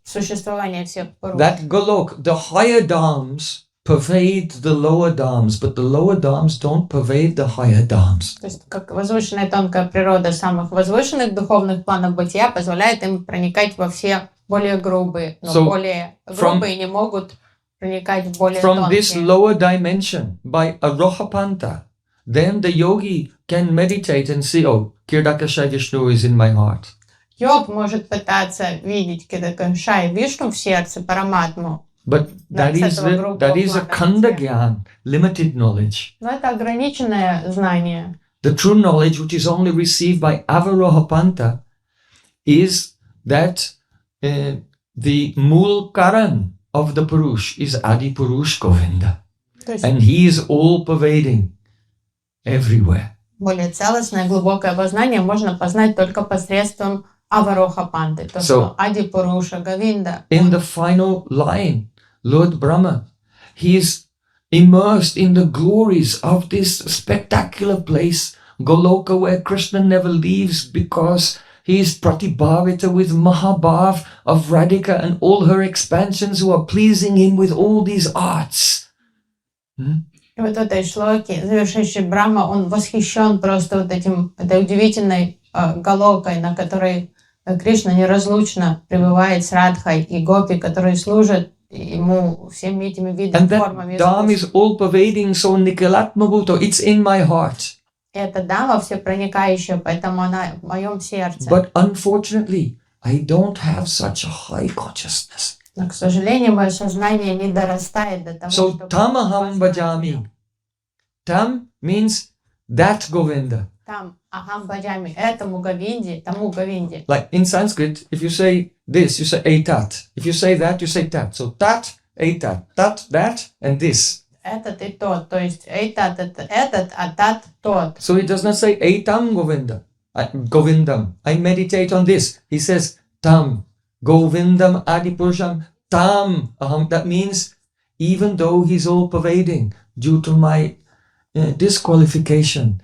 B: существования всех Пуруш.
A: That Golok, the higher dharms pervade the lower dharms, but the lower dharms don't pervade the higher dharms.
B: То есть как возвышенная тонкая природа самых возвышенных духовных планов бытия позволяет им проникать во все более грубые, но более грубые не могут проникать в более тонкие.
A: From this lower dimension, by Arohapanta, then the yogi can meditate and see, oh, Kirdakashai Vishnu is in my heart.
B: Йог может пытаться видеть Kirdakashai Vishnu в сердце, Параматму.
A: But that is a Khanda Gyan, limited knowledge.
B: Но это ограниченное знание.
A: The true knowledge, which is only received by Avarohapanta, is that the Mool Karan of the Purush is Adi Purush Govinda. And he is all pervading everywhere.
B: Более целостное, глубокое познание можно познать только посредством Аварохапанты, то что Ади Пуруша Говинда.
A: In the final line, Lord Brahma, he is immersed in the glories of this spectacular place, Goloka, where Krishna never leaves because he is Pratibhavita with Mahabhav of Radhika and all her expansions who are pleasing him with all these arts.
B: И вот в этой шлоке, завершающий Брахма, он восхищен просто вот этой удивительной Галокой, на которой Кришна неразлучно пребывает с Радхой и Гопи, которые служат ему всеми этими видами, формами.
A: And that Dham is all pervading, so Nikilatma Bhuto, it's in my heart.
B: Эта дама всепроникающая, поэтому она в моем сердце.
A: But unfortunately, I don't have such a high consciousness.
B: Но, к сожалению, мое сознание не дорастает до того,
A: чтобы... So, tamaham bhajami. Tam means that Govinda.
B: Там, aham bhajami, этому Говинде, тому Говинде.
A: Like in Sanskrit, if you say this, you say etat. If you say that, you say tat. So, tat, etat, tat, that, and this.
B: Этот и тот, то есть эйтат это этот, а тат тот.
A: So, he does not say etam Govinda, Govindam. I meditate on this. He says tam. Govindam Adipurusham Tam Aham. That means even though he's all pervading, due to my disqualification,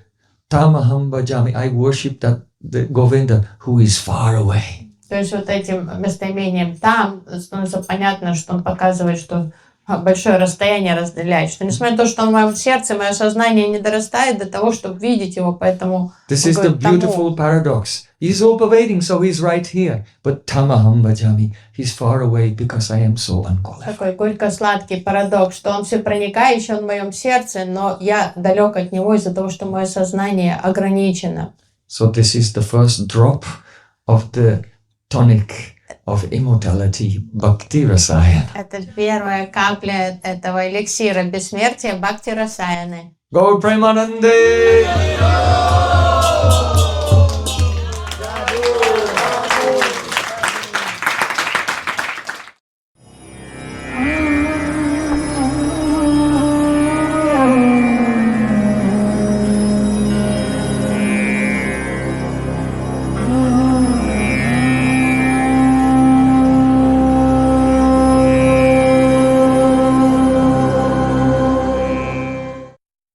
A: Tam Aham Bhajami, I worship the Govinda who is far away.
B: То есть вот этим местоимением там становится понятно, что он показывает, что большое расстояние разделяет, что несмотря на то, что он в моем сердце, мое сознание не дорастает до того, чтобы видеть его, поэтому...
A: This is the beautiful paradox. He's all pervading, so he's right here. But tamaham bhajami, he's far away because I am so unqualified.
B: Такой горько-сладкий парадокс, что он всепроникающий, он в моем сердце, но я далек от него из-за того, что мое сознание ограничено.
A: So this is the first drop of the tonic of immortality, Bhakti-rasāyana.
B: Это первая капля этого эликсира бессмертия Бхакти-расāyana.
A: Gaur Premanande!